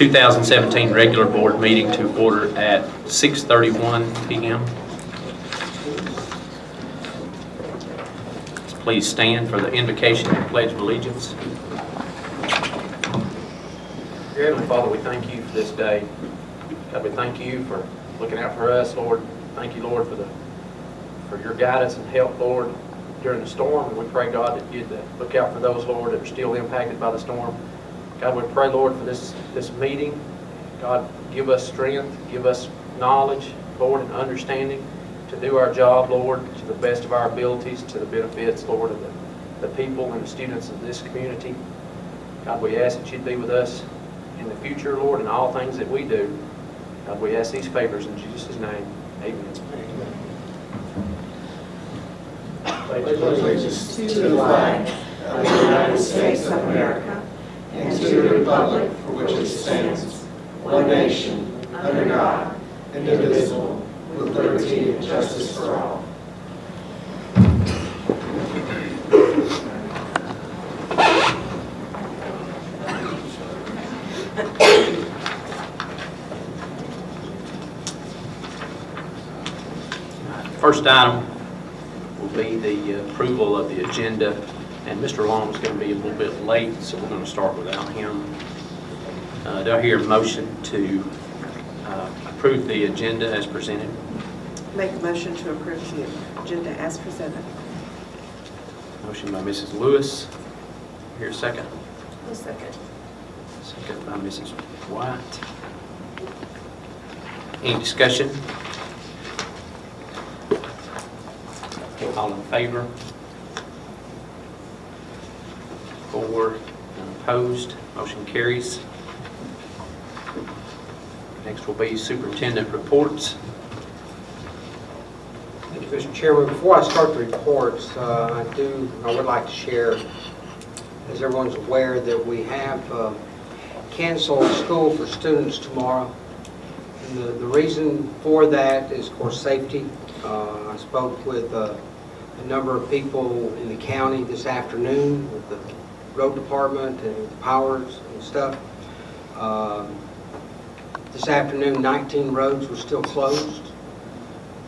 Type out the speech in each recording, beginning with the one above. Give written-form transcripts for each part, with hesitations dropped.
2017 regular board meeting to order at 6:31 p.m. Please stand for the invocation and pledge of allegiance. Dear Heavenly Father, we thank you for this day. God, we thank you for looking out for us, Lord. Thank you, Lord, for your guidance and help, Lord, during the storm. And we pray, God, that you'd look out for those, Lord, that are still impacted by the storm. God, we pray, Lord, for this meeting. God, give us strength, give us knowledge, Lord, and understanding to do our job, Lord, to the best of our abilities, to the benefits, Lord, of the people and the students of this community. God, we ask that you'd be with us in the future, Lord, in all things that we do. God, we ask these favors in Jesus' name. Amen. Pledge allegiance to the flag of the United States of America and to the republic for which it stands, one nation, under God, indivisible, with liberty and justice for all. First item will be the approval of the agenda, and Mr. Long is going to be a little bit late, so we're going to start without him. Do I hear a motion to approve the agenda as presented? Make a motion to approve the agenda as presented. Motion by Mrs. Lewis. Here a second. A second. Second by Mrs. White. Any discussion? All in favor? 4, none opposed. Motion carries. Next will be Superintendent Reports. Thank you, Mr. Chairman. Before I start the reports, I would like to share, as everyone's aware, that we have canceled school for students tomorrow. And the reason for that is, of course, safety. I spoke with a number of people in the county this afternoon with the road department and powers and stuff. This afternoon, 19 roads were still closed.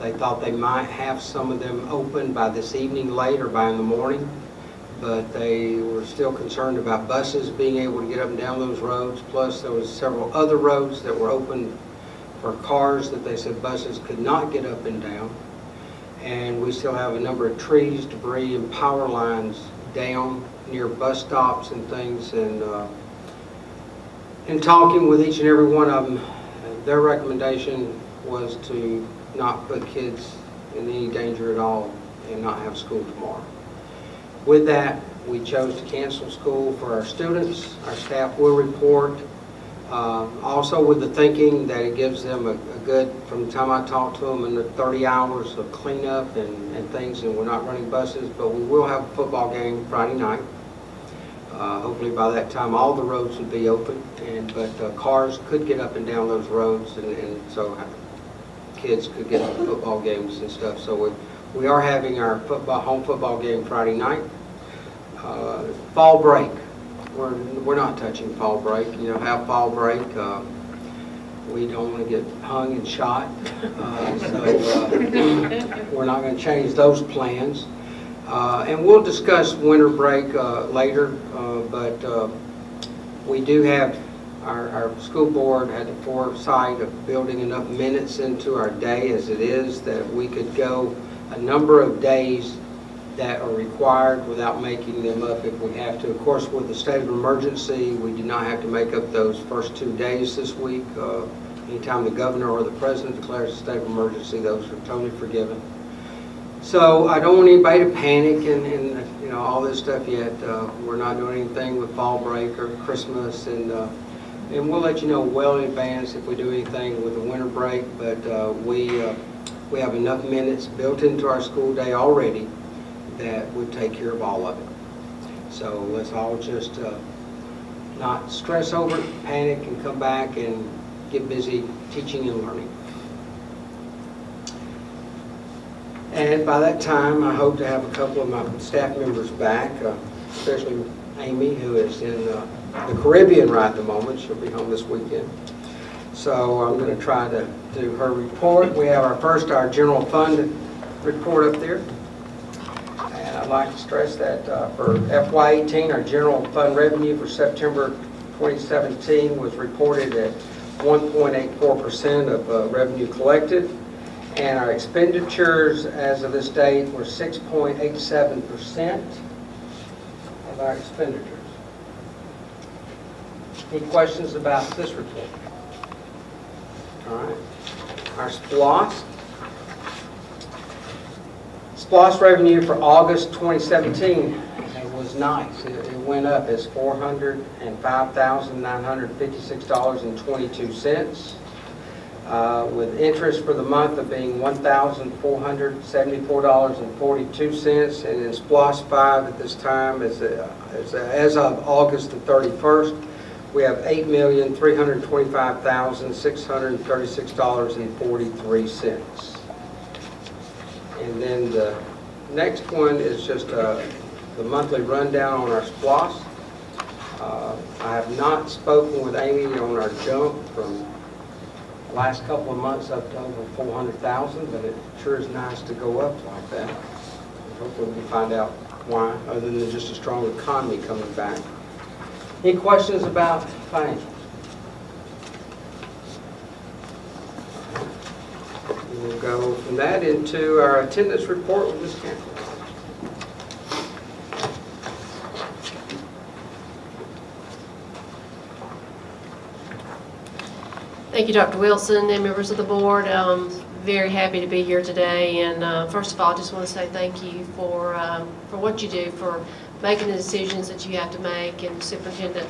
They thought they might have some of them open by this evening late or by in the morning, but they were still concerned about buses being able to get up and down those roads. Plus, there was several other roads that were open for cars that they said buses could not get up and down. And we still have a number of trees, debris, and power lines down near bus stops and things. And in talking with each and every one of them, their recommendation was to not put kids in any danger at all and not have school tomorrow. With that, we chose to cancel school for our students. Our staff will report. Also with the thinking that it gives them a good, from the time I talked to them, in 30 hours of cleanup and things, and we're not running buses, but we will have a football game Friday night. Hopefully by that time all the roads would be open, but cars could get up and down those roads, and so kids could get to football games and stuff. So we are having our home football game Friday night. Fall break. We're not touching fall break. You know, have fall break. We don't want to get hung and shot, so we're not going to change those plans. And we'll discuss winter break later, but we do have our school board had the foresight of building enough minutes into our day as it is that we could go a number of days that are required without making them up if we have to. Of course, with the state of emergency, we do not have to make up those first 2 days this week. Anytime the governor or the president declares a state of emergency, those are totally forgiven. So I don't want anybody to panic and you know, all this stuff yet. We're not doing anything with fall break or Christmas, and we'll let you know well in advance if we do anything with the winter break. But we have enough minutes built into our school day already that would take care of all of it. So let's all just not stress over it, panic, and come back and get busy teaching and learning. And by that time, I hope to have a couple of my staff members back, especially Amy, who is in the Caribbean right at the moment. She'll be home this weekend. So I'm going to try to do her report. We have our general fund report up there. And I'd like to stress that for FY18, our general fund revenue for September 2017 was reported at 1.84% of revenue collected. And our expenditures as of this date were 6.87% of our expenditures. Any questions about this report? All right. Our SPLOST revenue for August 2017 was nice. It went up as $405,956.22. With interest for the month of being $1,474.42, and in SPLOST 5 at this time, as of August the 31st, we have $8,325,636.43. And then the next one is just the monthly rundown on our SPLOST. I have not spoken with Amy on our jump from last couple of months up to over 400,000, but it sure is nice to go up like that. Hopefully we can find out why, other than just a strong economy coming back. Any questions about financials? We'll go from that into our attendance report with Ms. Cantrell. Thank you, Dr. Wilson and members of the board. I'm very happy to be here today. And first of all, I just want to say thank you for what you do, for making the decisions that you have to make, and Superintendent,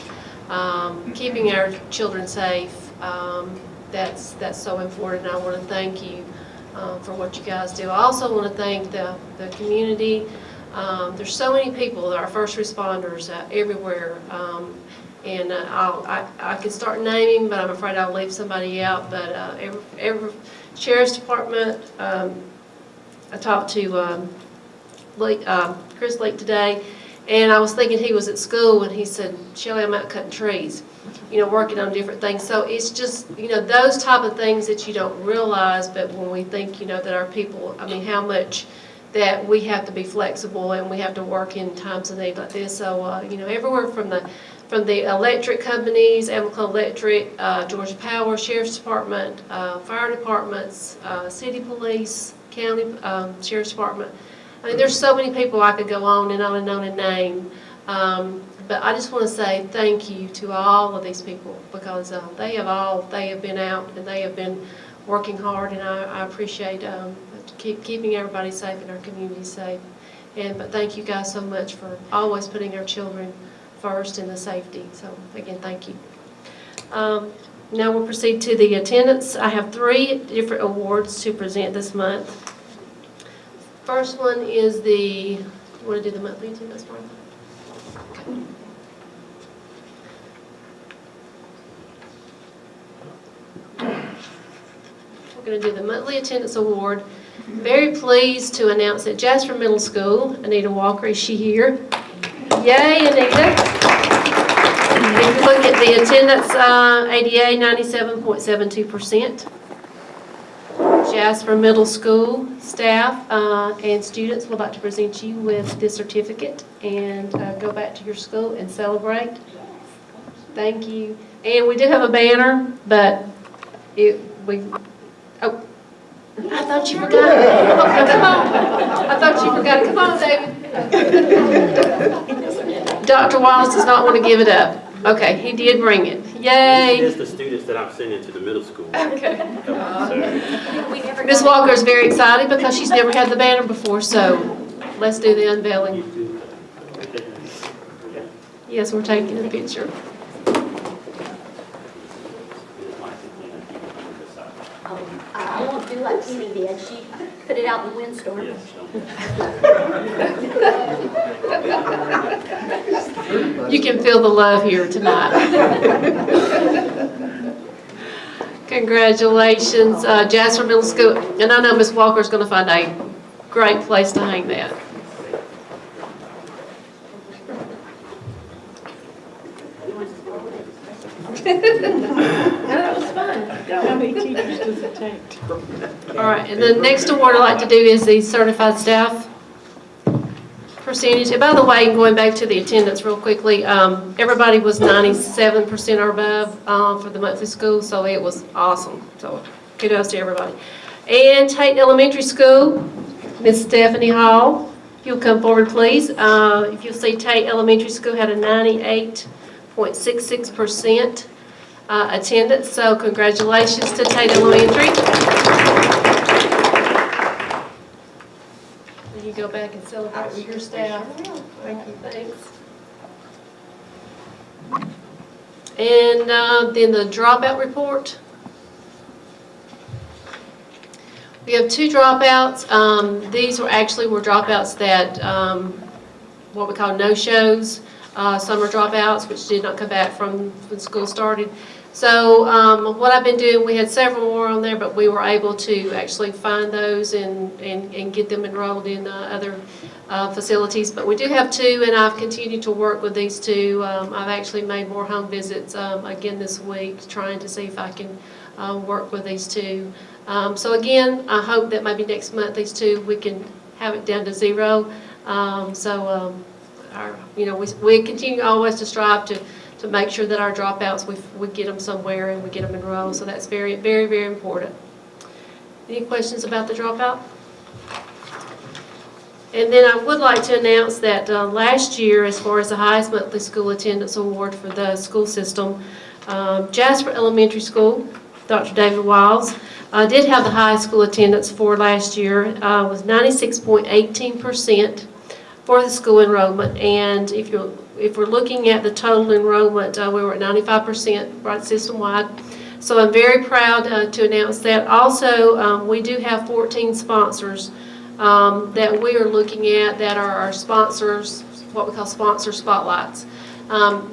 keeping our children safe. That's so important. I want to thank you for what you guys do. I also want to thank the community. There's so many people, our first responders everywhere. And I could start naming, but I'm afraid I'll leave somebody out. But every Sheriff's Department, I talked to Chris Lake today, and I was thinking he was at school, and he said, "Shelley, I'm out cutting trees," working on different things. So it's just, those type of things that you don't realize, but when we think, that our people, how much that we have to be flexible and we have to work in times of need like this. So, everywhere from the electric companies, Amico Electric, Georgia Power, Sheriff's Department, fire departments, city police, county Sheriff's Department. There's so many people I could go on and name. But I just want to say thank you to all of these people, because they have been out and they have been working hard, and I appreciate keeping everybody safe and our community safe. But thank you guys so much for always putting our children first in the safety. So again, thank you. Now we'll proceed to the attendance. I have 3 different awards to present this month. First one is you want to do the monthly attendance, Martha? Okay. We're going to do the monthly attendance award. Very pleased to announce that Jasper Middle School, Anita Walker, is she here? Yay, Anita. If you look at the attendance, ADA 97.72%. Jasper Middle School staff and students would like to present you with this certificate and go back to your school and celebrate. Thank you. And we do have a banner, but I thought you forgot it. Oh, come on. I thought you forgot it. Come on, David. Dr. Wallace does not want to give it up. Okay, he did bring it. Yay. This is the students that I'm sending to the middle school. Okay. So, Ms. Walker is very excited because she's never had the banner before, so let's do the unveiling. Yes, we're taking a picture. I won't do like Penny did. She put it out in the windstorm. You can feel the love here tonight. Congratulations, Jasper Middle School. And I know Ms. Walker's going to find a great place to hang that. You want to That was fun. How many teachers does it take? All right, and the next award I'd like to do is the certified staff percentage. And by the way, going back to the attendance real quickly, everybody was 97% or above for the monthly school, so it was awesome. So kudos to everybody. And Tate Elementary School, Miss Stephanie Hall, if you'll come forward, please. If you'll see, Tate Elementary School had a 98.66% attendance, so congratulations to Tate Elementary. And you go back and celebrate with your staff. Thank you. Thanks. And then the dropout report. We have 2 dropouts. These were dropouts that, what we call no-shows, summer dropouts, which did not come back from when school started. So what I've been doing, we had several more on there, but we were able to actually find those and get them enrolled in other facilities. But we do have 2, and I've continued to work with these 2. I've actually made more home visits again this week, trying to see if I can work with these 2. So again, I hope that maybe next month these 2 we can have it down to 0. We continue always to strive to make sure that our dropouts we get them somewhere and we get them enrolled. So that's very, very, very important. Any questions about the dropout? And then I would like to announce that last year, as far as the highest monthly school attendance award for the school system, Jasper Elementary School, Dr. David Wiles, did have the highest school attendance for last year, was 96.18% for the school enrollment. And if we're looking at the total enrollment, we were at 95% right system-wide. So I'm very proud to announce that. Also, we do have 14 sponsors that we are looking at that are our sponsors, what we call sponsor spotlights.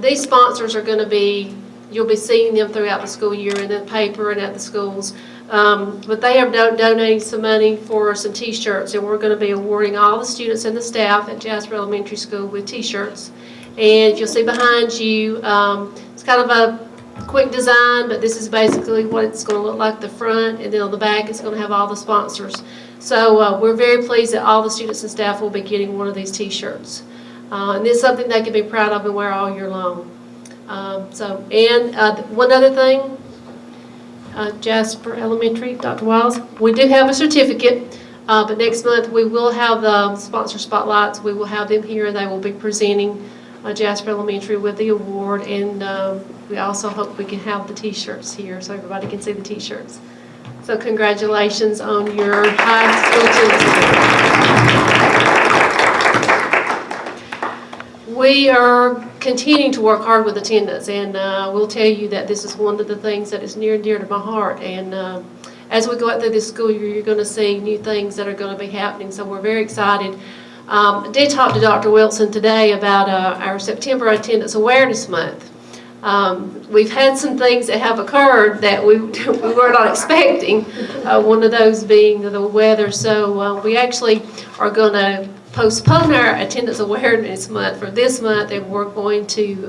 These sponsors are going to be, you'll be seeing them throughout the school year in the paper and at the schools. But they have donated some money for some T-shirts, and we're going to be awarding all the students and the staff at Jasper Elementary School with T-shirts. And you'll see behind you, it's kind of a quick design, but this is basically what it's going to look like the front, and then on the back it's going to have all the sponsors. So we're very pleased that all the students and staff will be getting one of these T-shirts. And it's something they can be proud of and wear all year long. One other thing, Jasper Elementary, Dr. Wiles, we do have a certificate, but next month we will have the sponsor spotlights. We will have them here. They will be presenting Jasper Elementary with the award, and we also hope we can have the T-shirts here so everybody can see the T-shirts. So congratulations on your high school attendance. We are continuing to work hard with attendance, and we'll tell you that this is one of the things that is near and dear to my heart. And as we go out through this school year, you're going to see new things that are going to be happening, so we're very excited. I did talk to Dr. Wilson today about our September Attendance Awareness Month. We've had some things that have occurred that we were not expecting, one of those being the weather. So we actually are going to postpone our Attendance Awareness Month for this month, and we're going to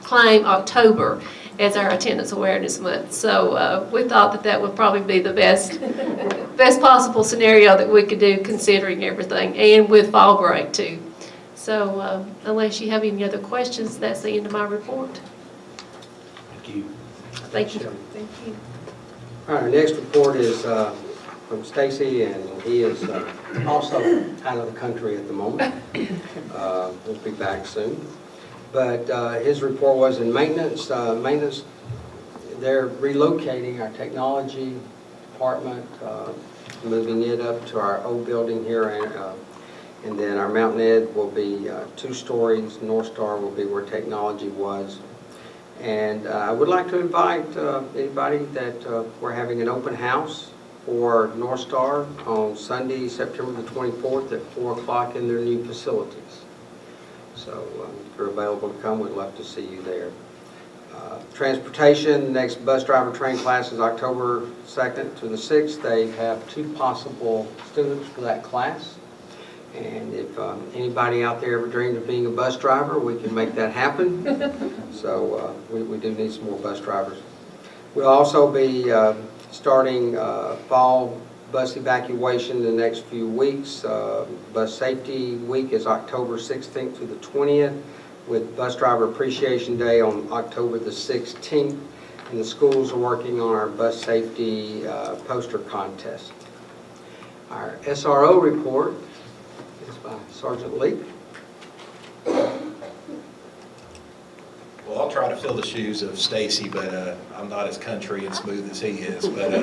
claim October as our Attendance Awareness Month. So we thought that would probably be the best possible scenario that we could do, considering everything, and with fall break too. So unless you have any other questions, that's the end of my report. Thank you. Thank you. Thank you. All right, our next report is from Stacy, and he is also out of the country at the moment. He'll be back soon. But his report was in maintenance. Maintenance, they're relocating our technology department, moving it up to our old building here, and then our Mountain Ed will be 2 stories. North Star will be where technology was. And I would like to invite anybody that we're having an open house for North Star on Sunday, September the 24th at 4 o'clock in their new facilities. So if you're available to come, we'd love to see you there. Transportation, the next bus driver training class is October 2nd to the 6th. They have 2 possible students for that class. And if anybody out there ever dreamed of being a bus driver, we can make that happen. So we do need some more bus drivers. We'll also be starting fall bus evacuation in the next few weeks. Bus Safety Week is October 16th through the 20th, with Bus Driver Appreciation Day on October the 16th. And the schools are working on our bus safety poster contest. Our SRO report is by Sergeant Lee. Well, I'll try to fill the shoes of Stacy, but I'm not as country and smooth as he is. But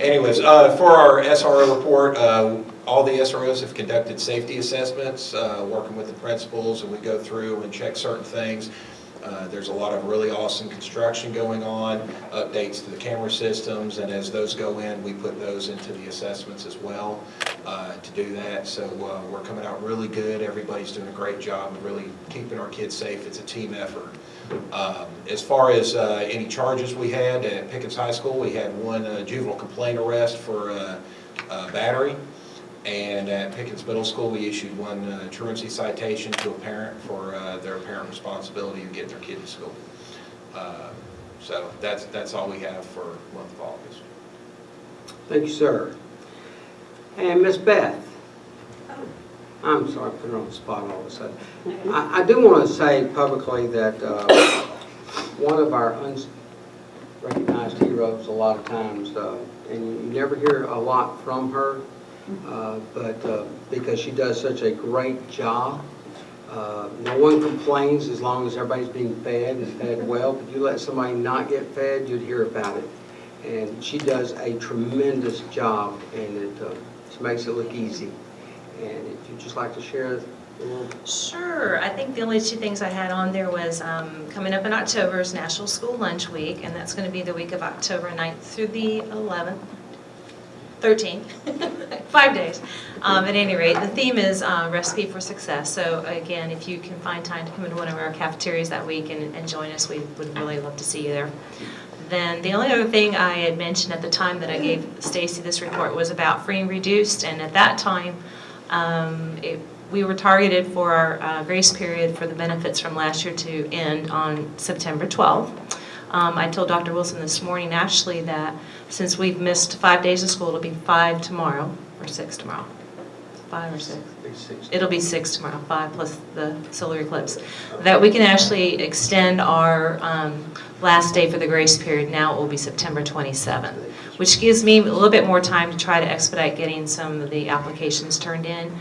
anyways, for our SRO report, all the SROs have conducted safety assessments, working with the principals, and we go through and check certain things. There's a lot of really awesome construction going on, updates to the camera systems, and as those go in, we put those into the assessments as well to do that. So we're coming out really good. Everybody's doing a great job of really keeping our kids safe. It's a team effort. As far as any charges we had at Pickens High School, we had one juvenile complaint arrest for battery. And at Pickens Middle School, we issued one truancy citation to a parent for their apparent responsibility of getting their kid to school. So that's all we have for the month of August. Thank you, sir. And Miss Beth. I'm sorry, I put her on the spot all of a sudden. I do want to say publicly that one of our unrecognized heroes a lot of times, and you never hear a lot from her, but because she does such a great job. No one complains as long as everybody's being fed and fed well, but you let somebody not get fed, you'd hear about it. And she does a tremendous job, and it just makes it look easy. And if you'd just like to share a little. Sure. I think the only two things I had on there was coming up in October is National School Lunch Week, and that's going to be the week of October 9th through the 11th. 13, 5 days. At any rate, the theme is Recipe for Success. So again, if you can find time to come into one of our cafeterias that week and join us, we would really love to see you there. Then the only other thing I had mentioned at the time that I gave Stacy this report was about free and reduced, and at that time we were targeted for our grace period for the benefits from last year to end on September 12th. I told Dr. Wilson this morning actually that since we've missed 5 days of school, it'll be 5 tomorrow, or 6 tomorrow. 5 or 6? It'll be 6 tomorrow, 5 plus the solar eclipse. That we can actually extend our last day for the grace period. Now it will be September 27th, which gives me a little bit more time to try to expedite getting some of the applications turned in.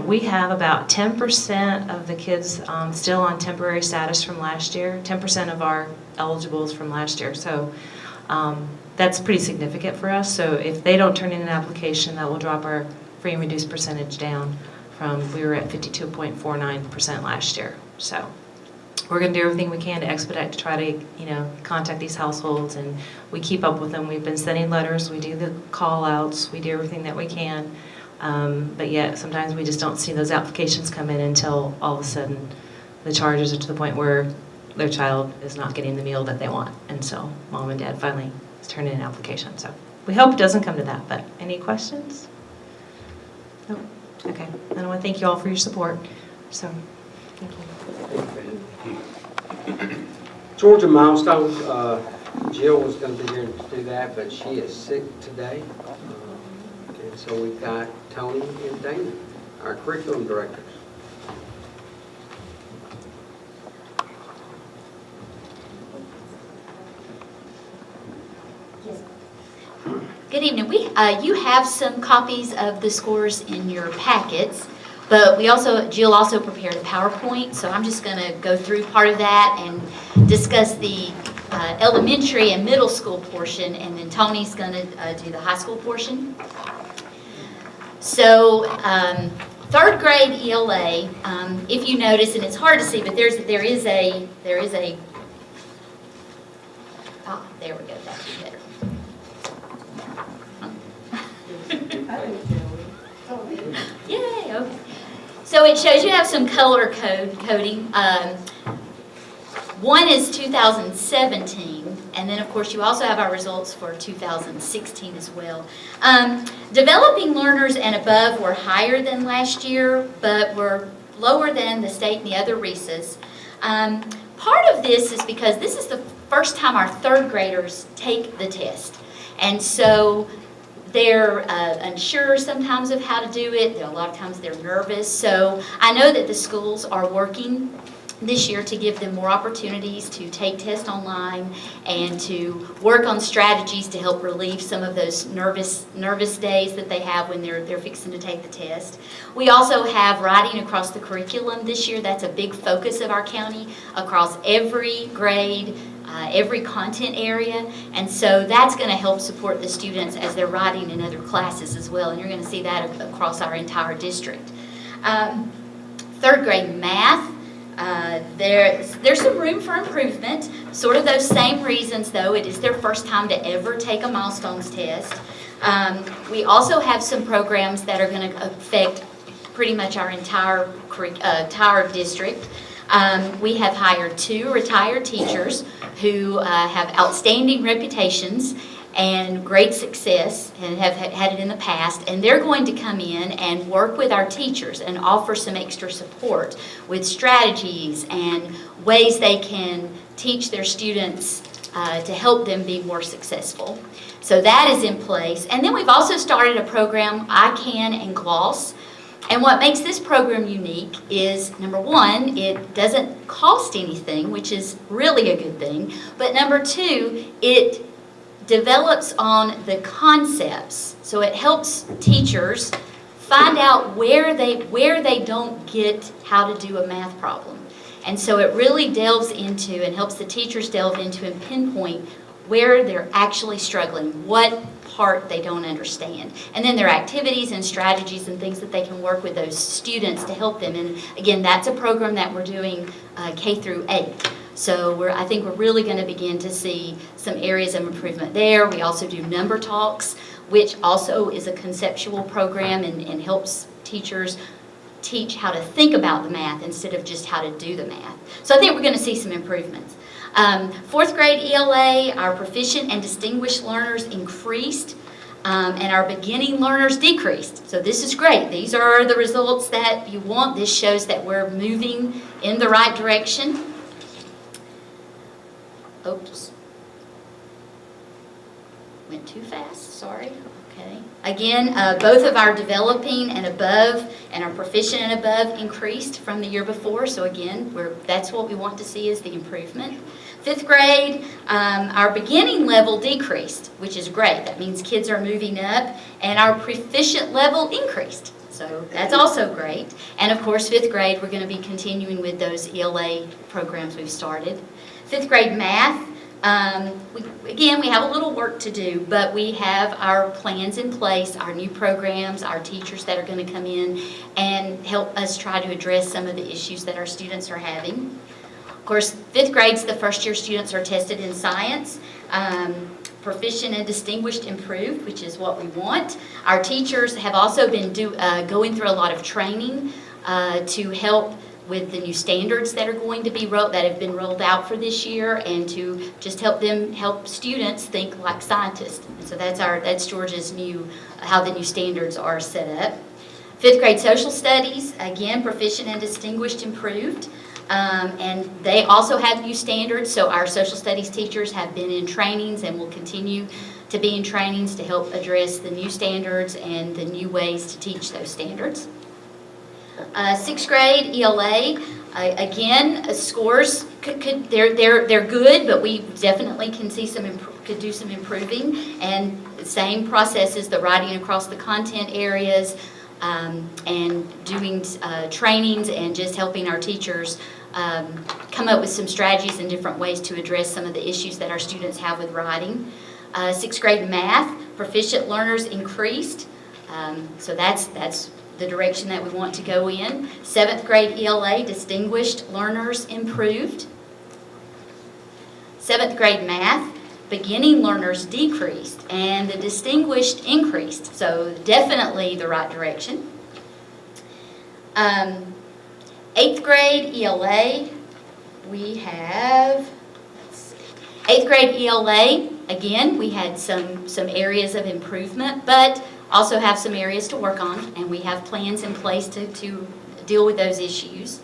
We have about 10% of the kids still on temporary status from last year, 10% of our eligibles from last year. So that's pretty significant for us. So if they don't turn in an application, that will drop our free and reduced percentage down from, we were at 52.49% last year. So we're going to do everything we can to expedite to try to, contact these households, and we keep up with them. We've been sending letters, we do the call outs, we do everything that we can. But yet sometimes we just don't see those applications come in until all of a sudden the charges are to the point where their child is not getting the meal that they want. And so mom and dad finally turn in an application. So we hope it doesn't come to that, but any questions? No? Okay. And I want to thank you all for your support. So, thank you. Georgia Milestones, Jill was going to be here to do that, but she is sick today. And so we've got Tony and Dana, our curriculum directors. Good evening. You have some copies of the scores in your packets, but Jill also prepared a PowerPoint, so I'm just going to go through part of that and discuss the elementary and middle school portion, and then Tony's going to do the high school portion. So, third grade ELA, if you notice, and it's hard to see, but there is a, there we go, that's better. Yay, okay. So it shows you have some color coding. One is 2017. And then, of course, you also have our results for 2016 as well. Developing learners and above were higher than last year, but were lower than the state and the other RESAs. Part of this is because this is the first time our third graders take the test. And so they're unsure sometimes of how to do it. A lot of times they're nervous. So I know that the schools are working this year to give them more opportunities to take tests online and to work on strategies to help relieve some of those nervous days that they have when they're fixing to take the test. We also have writing across the curriculum this year. That's a big focus of our county across every grade, every content area, and so that's going to help support the students as they're writing in other classes as well, and you're going to see that across our entire district. Third grade math, there's some room for improvement, sort of those same reasons though. It is their first time to ever take a Milestones test. We also have some programs that are going to affect pretty much our entire district. We have hired 2 retired teachers who have outstanding reputations and great success and have had it in the past, and they're going to come in and work with our teachers and offer some extra support with strategies and ways they can teach their students to help them be more successful. So that is in place. And then we've also started a program, I Can and Gloss. And what makes this program unique is, number one, it doesn't cost anything, which is really a good thing. But number two, it develops on the concepts. So it helps teachers find out where they don't get how to do a math problem. And so it really delves into and helps the teachers delve into and pinpoint where they're actually struggling, what part they don't understand. And then there are activities and strategies and things that they can work with those students to help them. And again, that's a program that we're doing K through 8. So I think we're really going to begin to see some areas of improvement there. We also do number talks, which also is a conceptual program and helps teachers teach how to think about the math instead of just how to do the math. So I think we're going to see some improvements. 4th grade ELA, our proficient and distinguished learners increased, and our beginning learners decreased. So this is great. These are the results that you want. This shows that we're moving in the right direction. Oops. Went too fast, sorry. Okay. Again, both of our developing and above and our proficient and above increased from the year before. So again, that's what we want to see is the improvement. 5th grade, our beginning level decreased, which is great. That means kids are moving up, and our proficient level increased. So that's also great. And of course, 5th grade, we're going to be continuing with those ELA programs we've started. 5th grade math, we have a little work to do, but we have our plans in place, our new programs, our teachers that are going to come in and help us try to address some of the issues that our students are having. Of course, 5th grade's the first year students are tested in science. Proficient and distinguished improved, which is what we want. Our teachers have also been going through a lot of training to help with the new standards that are going to be that have been rolled out for this year, and to just help students think like scientists. And so that's Georgia's how the new standards are set up. 5th grade social studies, again, proficient and distinguished improved. And they also have new standards, so our social studies teachers have been in trainings and will continue to be in trainings to help address the new standards and the new ways to teach those standards. 6th grade ELA, again, scores they're good, but we definitely can see could do some improving. And the same process as the writing across the content areas, and doing trainings and just helping our teachers come up with some strategies and different ways to address some of the issues that our students have with writing. 6th grade math, proficient learners increased, so that's the direction that we want to go in. 7th grade ELA, distinguished learners improved. 7th grade math, beginning learners decreased, and the distinguished increased. So definitely the right direction. 8th grade ELA, we have, 8th grade ELA, again, we had some areas of improvement, but also have some areas to work on, and we have plans in place to deal with those issues.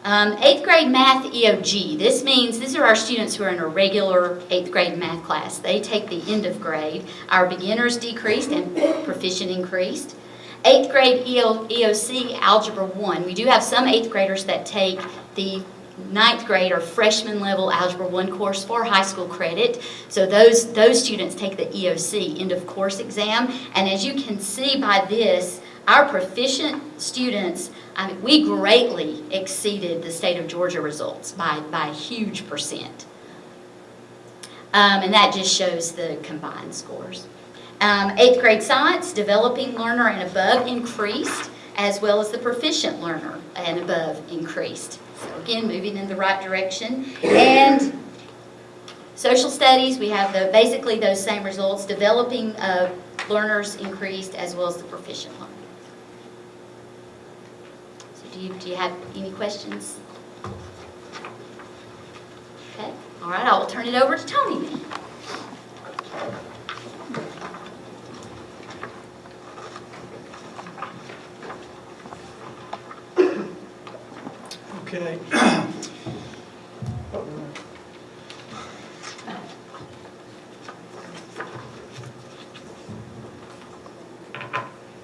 8th grade math EOG. This means these are our students who are in a regular 8th grade math class. They take the end of grade. Our beginners decreased and proficient increased. 8th grade EOC Algebra 1. We do have some 8th graders that take the 9th grade or freshman level Algebra 1 course for high school credit. So those students take the EOC, end of course exam. And as you can see by this, our proficient students, we greatly exceeded the state of Georgia results by a huge percent. And that just shows the combined scores. 8th grade science, developing learner and above increased, as well as the proficient learner and above increased. So again, moving in the right direction. And social studies, we have basically those same results. Developing learners increased, as well as the proficient learner. So do you have any questions? Okay. All right, I will turn it over to Tony then. Okay.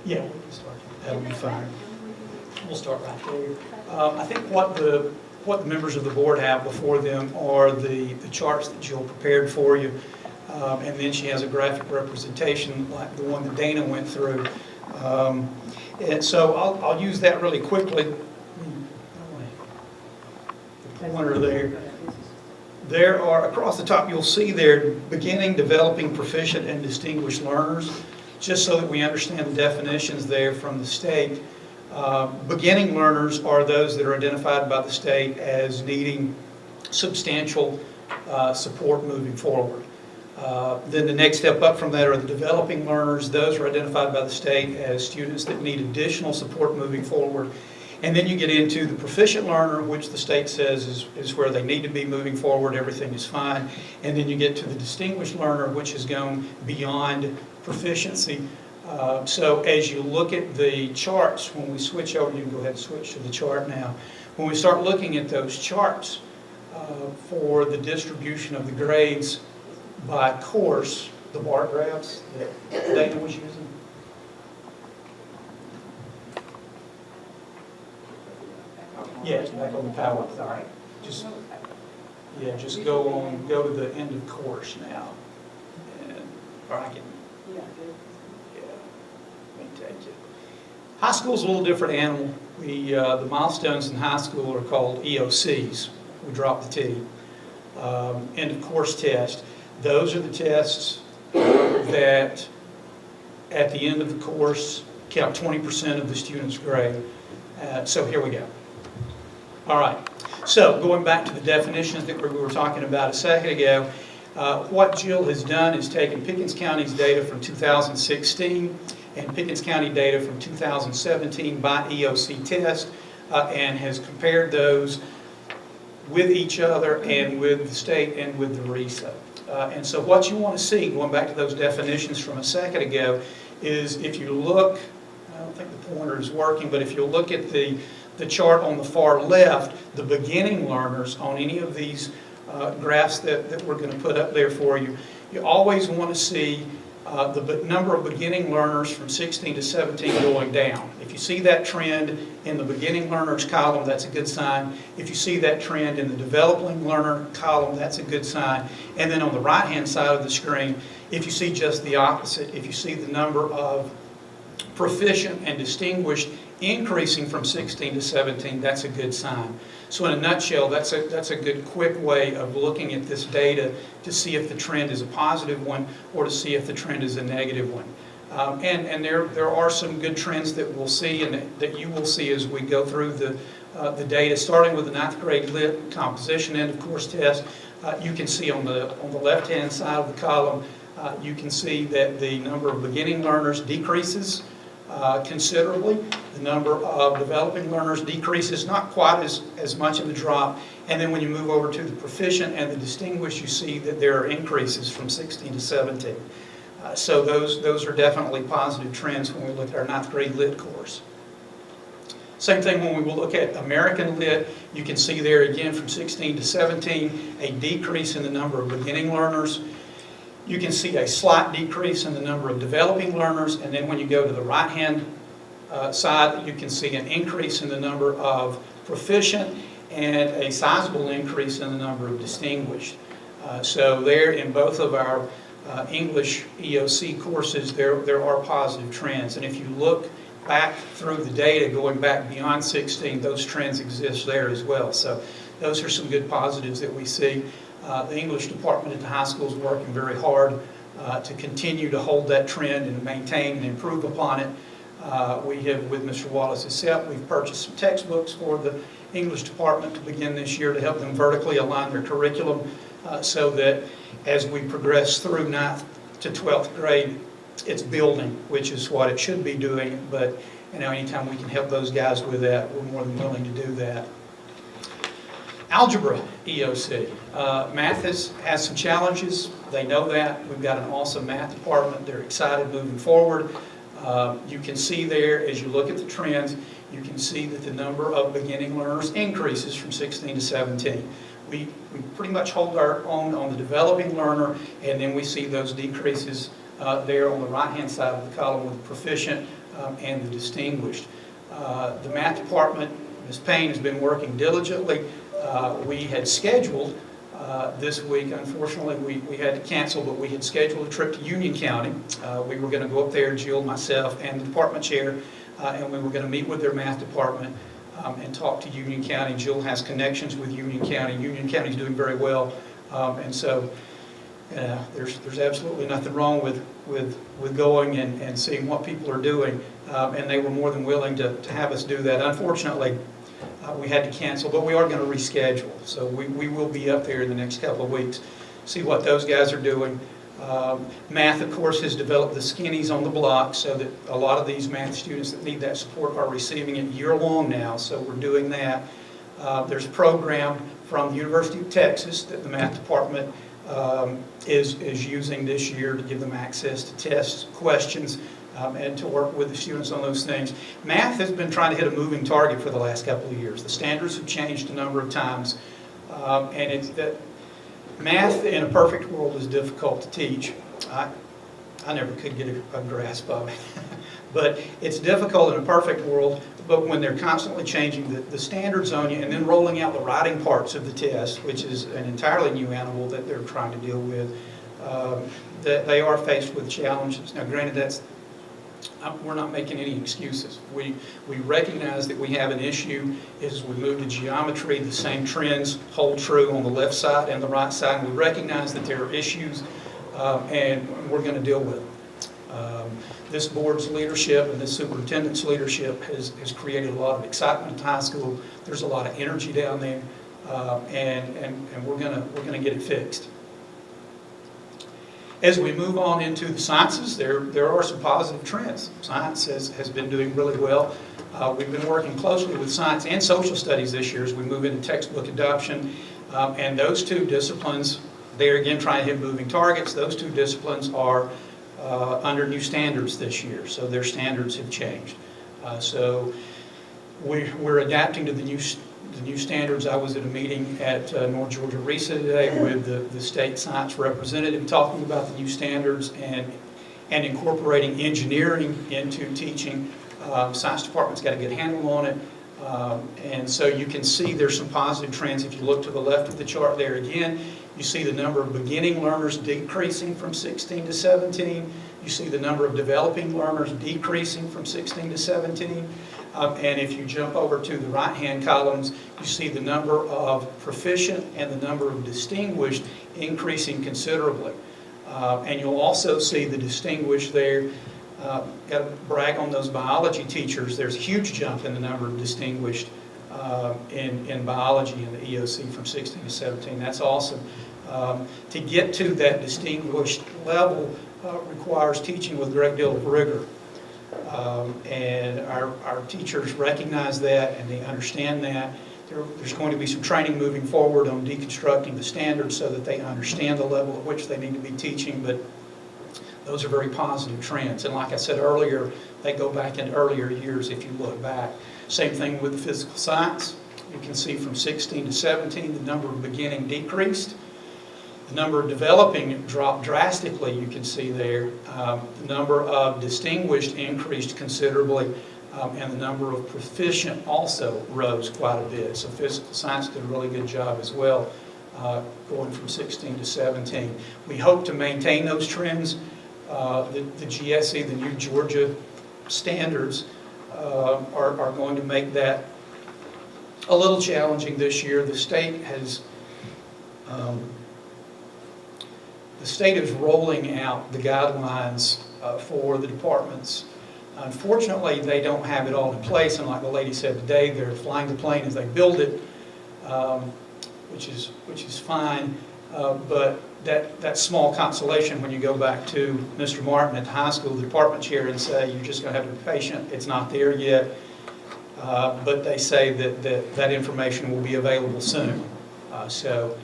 Yeah, we can start. That'll be fine. We'll start right there. I think what the members of the board have before them are the charts that Jill prepared for you, and then she has a graphic representation like the one that Dana went through. And so I'll use that really quickly. Pointer there. There are, across the top, you'll see there, beginning, developing, proficient, and distinguished learners, just so that we understand the definitions there from the state. Beginning learners are those that are identified by the state as needing substantial support moving forward. Then the next step up from that are the developing learners. Those are identified by the state as students that need additional support moving forward. And then you get into the proficient learner, which the state says is where they need to be moving forward, everything is fine. And then you get to the distinguished learner, which has gone beyond proficiency. So as you look at the charts, when we switch over, you can go ahead and switch to the chart now. When we start looking at those charts for the distribution of the grades by course, the bar graphs that Dana was using, yes, back on the PowerPoint. Just go to the end of course now. Or I can, let me take it. High school's a little different animal. The milestones in high school are called EOCs. We drop the T. End of course test. Those are the tests that at the end of the course count 20% of the student's grade. So here we go. All right, so going back to the definitions that we were talking about a second ago, what Jill has done is taken Pickens County's data from 2016 and Pickens County data from 2017 by EOC test and has compared those with each other and with the state and with the RESA. And so what you want to see, going back to those definitions from a second ago, is if you look, I don't think the pointer is working, but if you look at the chart on the far left, the beginning learners on any of these graphs that we're going to put up there for you, you always want to see the number of beginning learners from 16 to 17 going down. If you see that trend in the beginning learners column, that's a good sign. If you see that trend in the developing learner column, that's a good sign. And then on the right-hand side of the screen, if you see just the opposite, if you see the number of proficient and distinguished increasing from 16 to 17, that's a good sign. So in a nutshell, that's a good quick way of looking at this data to see if the trend is a positive one or to see if the trend is a negative one. And there are some good trends that we'll see and that you will see as we go through the data, starting with the 9th grade lit composition end of course test. You can see on the left-hand side of the column, you can see that the number of beginning learners decreases considerably. The number of developing learners decreases not quite as much in the drop, And then when you move over to the proficient and the distinguished, you see that there are increases from 16 to 17. So those are definitely positive trends when we look at our 9th grade lit course. Same thing when we look at American Lit, you can see there again from 16 to 17, a decrease in the number of beginning learners. You can see a slight decrease in the number of developing learners, and then when you go to the right-hand side, you can see an increase in the number of proficient and a sizable increase in the number of distinguished. So there in both of our English EOC courses, there are positive trends. And if you look back through the data going back beyond 16, those trends exist there as well. So those are some good positives that we see. The English department at the high school is working very hard to continue to hold that trend and maintain and improve upon it. We have, with Mr. Wallace's help, we've purchased some textbooks for the English department to begin this year to help them vertically align their curriculum so that as we progress through 9th to 12th grade, it's building, which is what it should be doing. But anytime we can help those guys with that, we're more than willing to do that. Algebra EOC. Math has some challenges. They know that. We've got an awesome math department. They're excited moving forward. You can see there, as you look at the trends, you can see that the number of beginning learners increases from 16 to 17. We pretty much hold our own on the developing learner, and then we see those decreases there on the right-hand side of the column with the proficient and the distinguished. The math department, Ms. Payne, has been working diligently. We had scheduled this week, unfortunately, we had to cancel, but we had scheduled a trip to Union County. We were going to go up there, Jill, myself, and the department chair, and we were going to meet with their math department and talk to Union County. Jill has connections with Union County. Union County is doing very well, and so there's absolutely nothing wrong with going and seeing what people are doing, and they were more than willing to have us do that. Unfortunately, we had to cancel, but we are going to reschedule. So we will be up there in the next couple of weeks, see what those guys are doing. Math, of course, has developed the skinnies on the block so that a lot of these math students that need that support are receiving it year-long now, so we're doing that. There's a program from the University of Texas that the math department is using this year to give them access to tests, questions, and to work with the students on those things. Math has been trying to hit a moving target for the last couple of years. The standards have changed a number of times, and it's that math in a perfect world is difficult to teach. I never could get a grasp of it. But it's difficult in a perfect world, but when they're constantly changing the standards on you and then rolling out the writing parts of the test, which is an entirely new animal that they're trying to deal with, that they are faced with challenges. Now, granted, we're not making any excuses. We recognize that we have an issue. As we move to geometry, the same trends hold true on the left side and the right side. We recognize that there are issues, and we're going to deal with them. This board's leadership and this superintendent's leadership has created a lot of excitement at the high school. There's a lot of energy down there, and we're going to get it fixed. As we move on into the sciences, there are some positive trends. Science has been doing really well. We've been working closely with science and social studies this year as we move into textbook adoption. And those two disciplines, they're again trying to hit moving targets. Those two disciplines are under new standards this year, so their standards have changed. So we're adapting to the new standards. I was at a meeting at North Georgia RESA today with the state science representative talking about the new standards and incorporating engineering into teaching. Science department's got a good handle on it. And so you can see there's some positive trends. If you look to the left of the chart there again, you see the number of beginning learners decreasing from 16 to 17. You see the number of developing learners decreasing from 16 to 17. And if you jump over to the right-hand columns, you see the number of proficient and the number of distinguished increasing considerably. And you'll also see the distinguished there. Got to brag on those biology teachers. There's a huge jump in the number of distinguished in biology in the EOC from 16 to 17. That's awesome. To get to that distinguished level requires teaching with a great deal of rigor. And our teachers recognize that and they understand that. There's going to be some training moving forward on deconstructing the standards so that they understand the level at which they need to be teaching, but those are very positive trends. And like I said earlier, they go back into earlier years if you look back. Same thing with the physical science. You can see from 16 to 17, the number of beginning decreased. The number of developing dropped drastically, you can see there. The number of distinguished increased considerably, and the number of proficient also rose quite a bit. So physical science did a really good job as well, going from 16 to 17. We hope to maintain those trends. The GSE, the new Georgia standards, are going to make that a little challenging this year. The state is rolling out the guidelines for the departments. Unfortunately, they don't have it all in place, and like the lady said today, they're flying the plane as they build it, which is fine. But that small consolation when you go back to Mr. Martin at the high school, the department chair, and say you're just going to have to be patient. It's not there yet, but they say that information will be available soon. So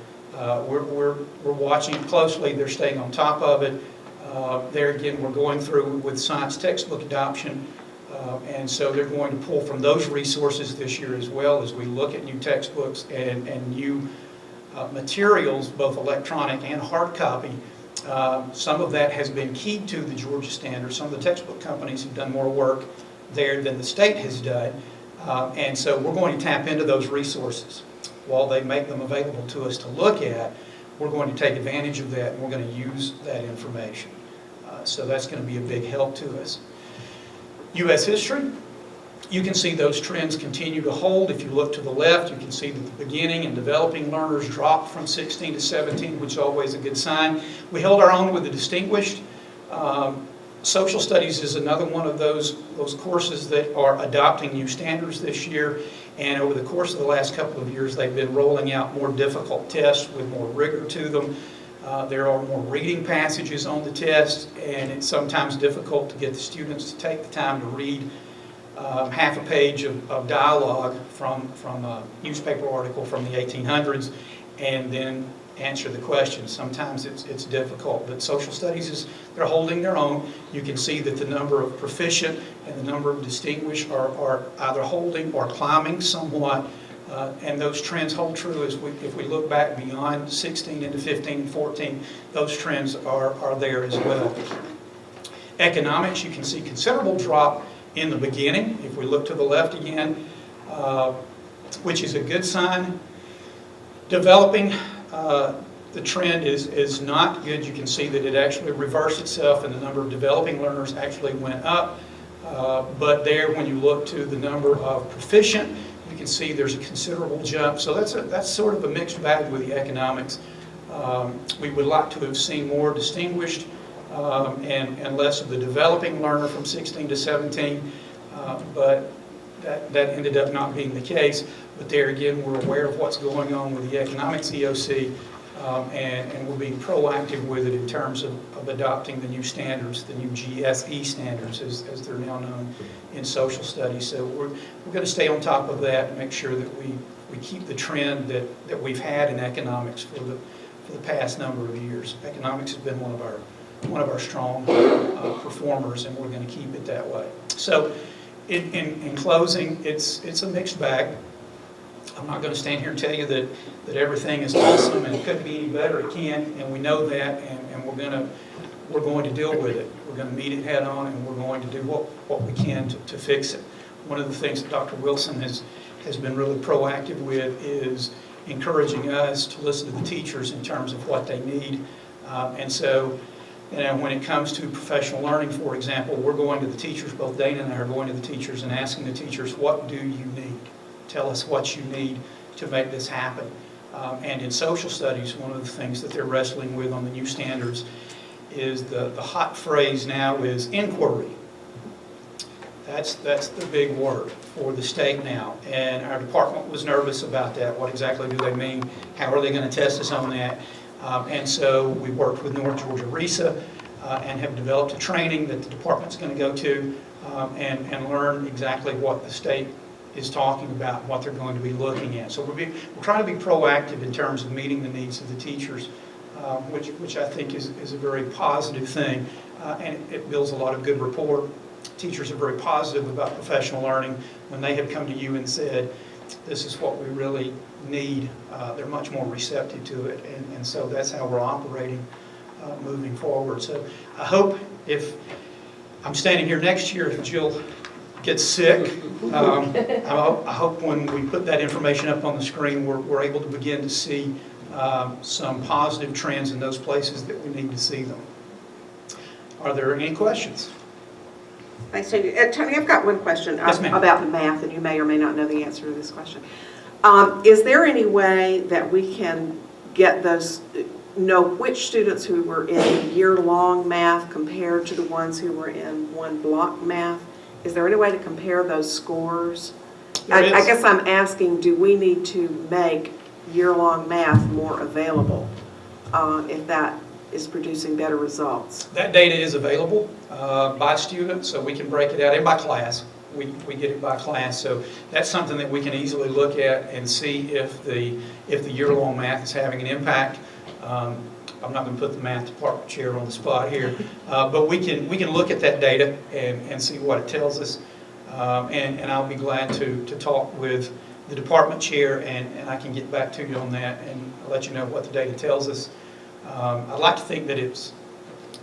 we're watching it closely. They're staying on top of it. There again, we're going through with science textbook adoption, and so they're going to pull from those resources this year as well as we look at new textbooks and new materials, both electronic and hard copy. Some of that has been keyed to the Georgia standards. Some of the textbook companies have done more work there than the state has done, and so we're going to tap into those resources. While they make them available to us to look at, we're going to take advantage of that, and we're going to use that information. So that's going to be a big help to us. U.S. history, you can see those trends continue to hold. If you look to the left, you can see that the beginning and developing learners dropped from 16 to 17, which is always a good sign. We held our own with the distinguished. Social studies is another one of those courses that are adopting new standards this year. And over the course of the last couple of years, they've been rolling out more difficult tests with more rigor to them. There are more reading passages on the test, and it's sometimes difficult to get the students to take the time to read half a page of dialogue from a newspaper article from the 1800s and then answer the questions. Sometimes it's difficult, but social studies they're holding their own. You can see that the number of proficient and the number of distinguished are either holding or climbing somewhat, and those trends hold true if we look back beyond 16 into 15 and 14. Those trends are there as well. Economics, you can see considerable drop in the beginning. If we look to the left again, which is a good sign. Developing, the trend is not good. You can see that it actually reversed itself and the number of developing learners actually went up. But there, when you look to the number of proficient, you can see there's a considerable jump. So that's sort of a mixed bag with the economics. We would like to have seen more distinguished and less of the developing learner from 16 to 17, but that ended up not being the case. But there again, we're aware of what's going on with the economics EOC, and we're being proactive with it in terms of adopting the new standards, the new GSE standards as they're now known in social studies. So we're going to stay on top of that and make sure that we keep the trend that we've had in economics for the past number of years. Economics has been one of our strong performers, and we're going to keep it that way. So in closing, it's a mixed bag. I'm not going to stand here and tell you that everything is awesome and it couldn't be any better. It can, and we know that, and we're going to deal with it. We're going to meet it head on, and we're going to do what we can to fix it. One of the things that Dr. Wilson has been really proactive with is encouraging us to listen to the teachers in terms of what they need. And so, when it comes to professional learning, for example, we're going to the teachers, both Dana and I are going to the teachers and asking the teachers, what do you need? Tell us what you need to make this happen. And in social studies, one of the things that they're wrestling with on the new standards is the hot phrase now is inquiry. That's the big word for the state now. And our department was nervous about that. What exactly do they mean? How are they going to test us on that? And so we worked with North Georgia RESA and have developed a training that the department's going to go to and learn exactly what the state is talking about what they're going to be looking at. So we're trying to be proactive in terms of meeting the needs of the teachers, which I think is a very positive thing, and it builds a lot of good rapport. Teachers are very positive about professional learning. When they have come to you and said, this is what we really need, they're much more receptive to it, and so that's how we're operating moving forward. So I hope if I'm standing here next year, if Jill gets sick, I hope when we put that information up on the screen, we're able to begin to see some positive trends in those places that we need to see them. Are there any questions? Thanks, Tony. Tony, I've got one question Yes, ma'am. about the math, and you may or may not know the answer to this question. Is there any way that we can get those, know which students who were in year-long math compared to the ones who were in one block math? Is there any way to compare those scores? I guess I'm asking, do we need to make year-long math more available if that is producing better results? That data is available by student, so we can break it out, and by class. We get it by class, so that's something that we can easily look at and see if the year-long math is having an impact. I'm not going to put the math department chair on the spot here, but we can look at that data and see what it tells us, and I'll be glad to talk with the department chair, and I can get back to you on that and let you know what the data tells us. I'd like to think that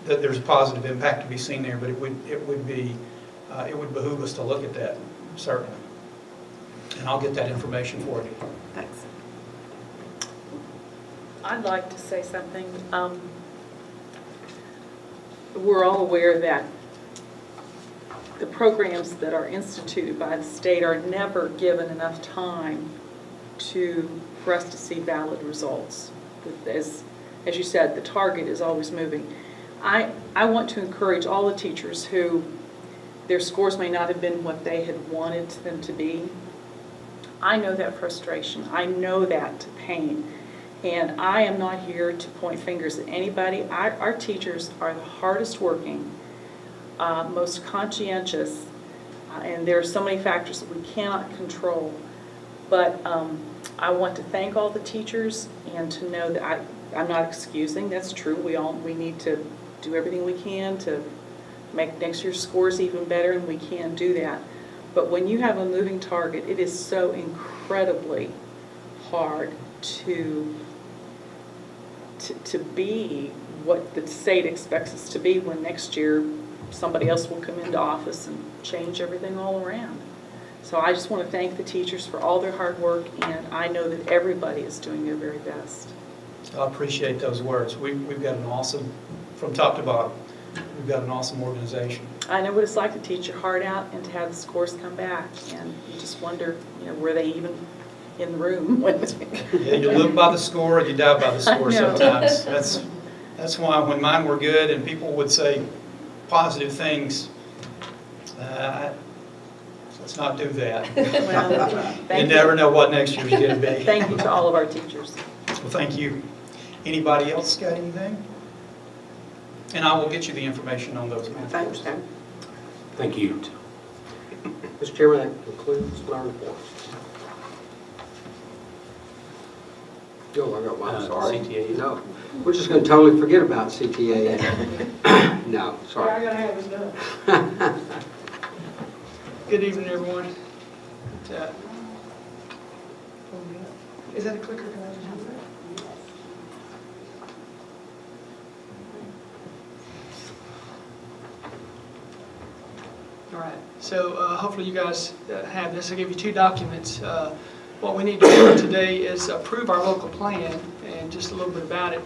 there's a positive impact to be seen there, but it would behoove us to look at that, certainly. And I'll get that information for you. Thanks. I'd like to say something. We're all aware that the programs that are instituted by the state are never given enough time for us to see valid results. As you said, the target is always moving. I want to encourage all the teachers who their scores may not have been what they had wanted them to be. I know that frustration. I know that pain. And I am not here to point fingers at anybody. Our teachers are the hardest working, most conscientious, and there are so many factors that we cannot control. But I want to thank all the teachers and to know that I'm not excusing, that's true. We need to do everything we can to make next year's scores even better, and we can do that. But when you have a moving target, it is so incredibly hard to be what the state expects us to be when next year somebody else will come into office and change everything all around. So I just want to thank the teachers for all their hard work, and I know that everybody is doing their very best. I appreciate those words. We've got an awesome, from top to bottom, we've got an awesome organization. I know what it's like to teach your heart out and to have the scores come back, and you just wonder, were they even in the room? Yeah, you live by the score and you die by the score sometimes. That's why when mine were good and people would say positive things, let's not do that. Well, you never know what next year's going to be. Thank you to all of our teachers. Well, thank you. Anybody else got anything? And I will get you the information on those math Thanks, courses. Tony. Thank you. Mr. Chairman, that concludes my report. Oh, I got one, sorry. CTAE. No, we're just going to totally forget about CTAE. No, sorry. I gotta have it done. Good evening, everyone. Is that a clicker? Can I just use that? All right, so hopefully you guys have this. I gave you two documents. What we need to do today is approve our local plan and just a little bit about it.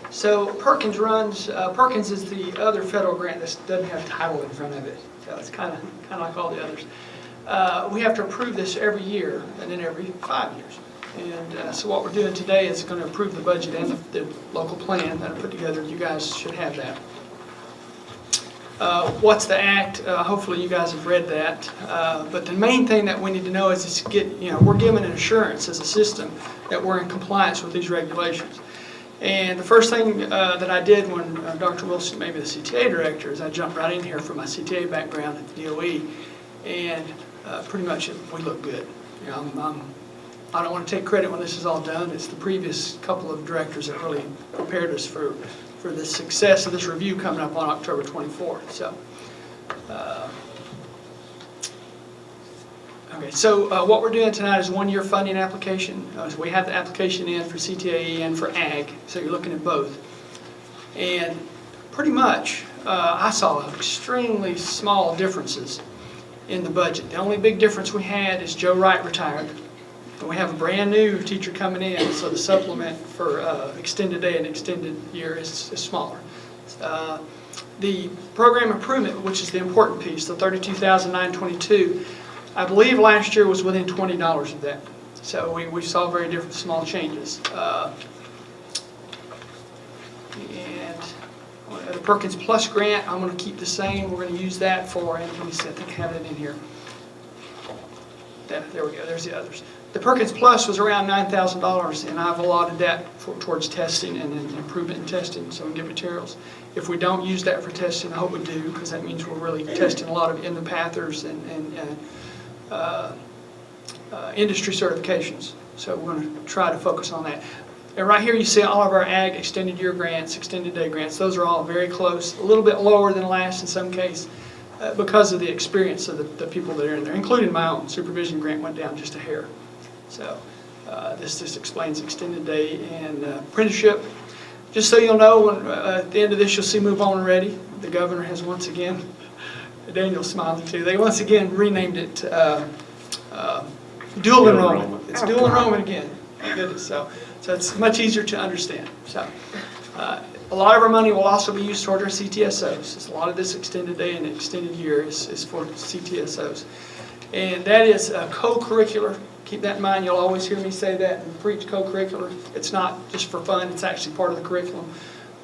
So Pickens is the other federal grant that doesn't have title in front of it. So it's kind of like all the others. We have to approve this every year and then every 5 years. And so what we're doing today is going to approve the budget and the local plan that I put together. You guys should have that. What's the act? Hopefully you guys have read that. But the main thing that we need to know is we're given an assurance as a system that we're in compliance with these regulations. And the first thing that I did when Dr. Wilson made me the CTAE director is I jumped right in here from my CTAE background at the DOE, and pretty much we look good. You know, I don't want to take credit when this is all done. It's the previous couple of directors that really prepared us for the success of this review coming up on October 24th. So, okay, so what we're doing tonight is one-year funding application. So we have the application in for CTAE and for ag, so you're looking at both. And pretty much, I saw extremely small differences in the budget. The only big difference we had is Joe Wright retired. And we have a brand new teacher coming in, so the supplement for extended day and extended year is smaller. The program improvement, which is the important piece, the $32,922, I believe last year was within $20 of that. So we saw very different small changes. And the Perkins Plus grant, I'm going to keep the same. We're going to use that for, and let me see, I think I have it in here. There we go, there's the others. The Perkins Plus was around $9,000, and I've allotted that towards testing and improvement in testing, so we can get materials. If we don't use that for testing, I hope we do, because that means we're really testing a lot of in-the-pathers and industry certifications. So we're going to try to focus on that. And right here you see all of our ag extended year grants, extended day grants. Those are all very close, a little bit lower than last in some case, because of the experience of the people that are in there, including my own. Supervision grant went down just a hair. So this just explains extended day and apprenticeship. Just so you'll know, when, at the end of this you'll see Move On Ready. The governor has once again, Daniel's smiling too, they once again renamed it dual enrollment. It's dual enrollment again. Thank goodness. So it's much easier to understand. So a lot of our money will also be used toward our CTSOs. A lot of this extended day and extended year is for CTSOs. And that is co-curricular. Keep that in mind. You'll always hear me say that and preach co-curricular. It's not just for fun. It's actually part of the curriculum.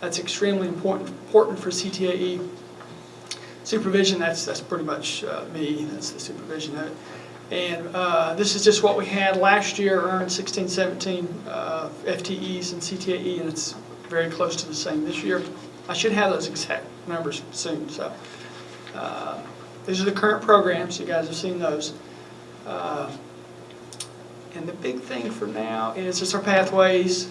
That's extremely important for CTAE. Supervision, that's pretty much me. That's the supervision of it. And this is just what we had last year, earned 16, 17 FTEs and CTAE, and it's very close to the same this year. I should have those exact numbers soon. So these are the current programs. You guys have seen those. And the big thing for now is just our pathways.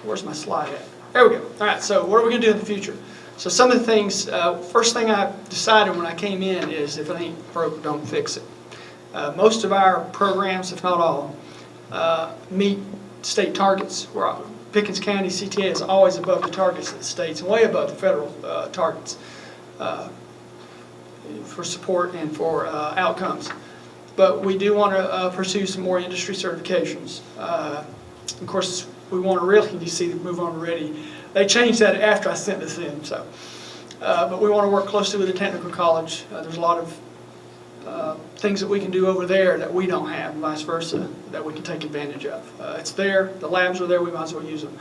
Where's my slide at? There we go. All right, so what are we going to do in the future? So some of the things, first thing I decided when I came in is if it ain't broke, don't fix it. Most of our programs, if not all, meet state targets. Pickens County CTA is always above the targets of the states and way above the federal targets for support and for outcomes. But we do want to pursue some more industry certifications. Of course, we want to really, you see, Move On Ready. They changed that after I sent this in. So, but we want to work closely with the technical college. There's a lot of things that we can do over there that we don't have, and vice versa, that we can take advantage of. It's there. The labs are there. We might as well use them.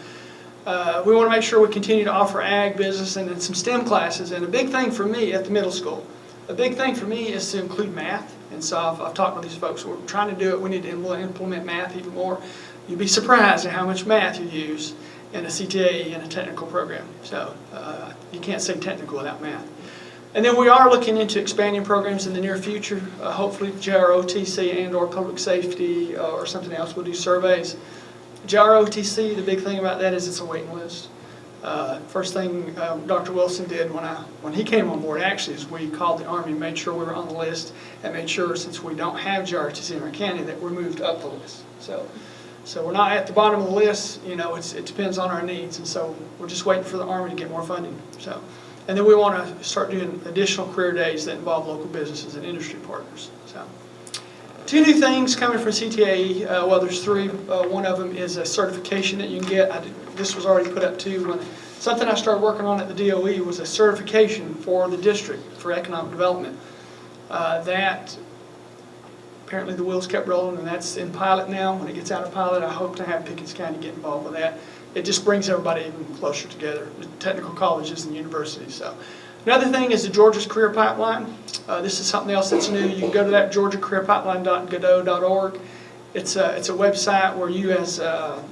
We want to make sure we continue to offer ag, business, and then some STEM classes. And a big thing for me at the middle school, a big thing for me is to include math. And so I've talked with these folks. We're trying to do it. We need to implement math even more. You'd be surprised at how much math you use in a CTAE and a technical program. So you can't say technical without math. And then we are looking into expanding programs in the near future. Hopefully JROTC and or public safety or something else. We'll do surveys. JROTC, the big thing about that is it's a waiting list. First thing Dr. Wilson did when he came on board actually is we called the Army and made sure we were on the list and made sure since we don't have JROTC in our county that we're moved up the list. So we're not at the bottom of the list, you know, it depends on our needs, and so we're just waiting for the Army to get more funding. So, and then we want to start doing additional career days that involve local businesses and industry partners. So, two new things coming from CTAE, well there's three. One of them is a certification that you can get. This was already put up too. Something I started working on at the DOE was a certification for the district for economic development. That apparently the wheels kept rolling, and that's in pilot now. When it gets out of pilot, I hope to have Pickens County get involved with that. It just brings everybody even closer together, the technical colleges and universities. So, another thing is the Georgia's Career Pipeline. This is something else that's new. You can go to that georgiacareerpipeline.godot.org. It's a website where you as a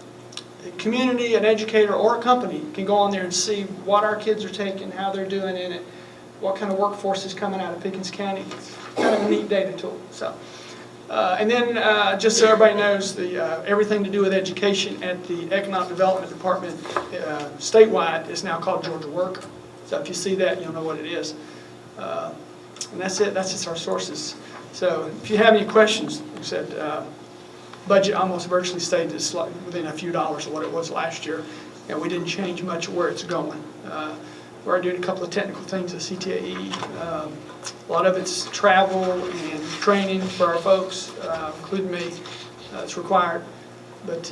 community, an educator, or a company can go on there and see what our kids are taking, how they're doing in it, what kind of workforce is coming out of Pickens County. It's kind of a neat data tool. So, And then, just so everybody knows, everything to do with education at the Economic Development Department statewide is now called Georgia Work. So if you see that, you'll know what it is. And that's it. That's just our sources. So if you have any questions, like I said, budget almost virtually stayed this within a few dollars of what it was last year, and we didn't change much of where it's going. We're already doing a couple of technical things at CTAE. A lot of it's travel and training for our folks, including me. It's required, but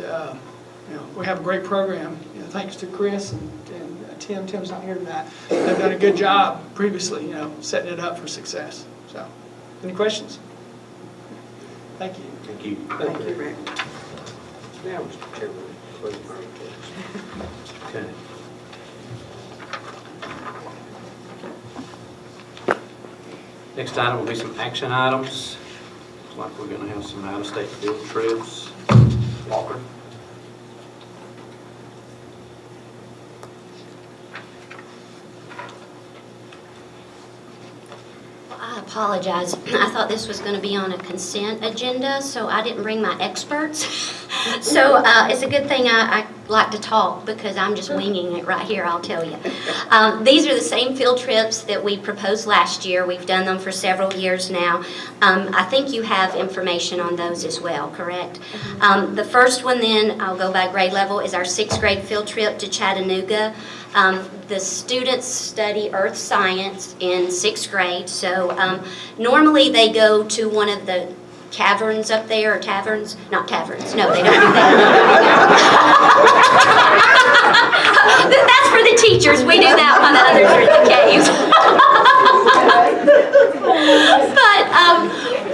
we have a great program. Thanks to Chris and Tim. Tim's not here tonight. They've done a good job previously, setting it up for success. So, any questions? Thank you. Thank you. Thank you, Rick. Now, Mr. Chairman, close my reports. Okay. Next item will be some action items. Looks like we're going to have some out-of-state field trips. Walker. I apologize. I thought this was going to be on a consent agenda, so I didn't bring my experts. So it's a good thing I like to talk because I'm just winging it right here, I'll tell you. These are the same field trips that we proposed last year. We've done them for several years now. I think you have information on those as well, correct? The first one then, I'll go by grade level, is our 6th grade field trip to Chattanooga. The students study earth science in 6th grade, so normally they go to one of the caverns up there, or taverns, not taverns, no, they don't do that. That's for the teachers, we do that while the others are in the caves. But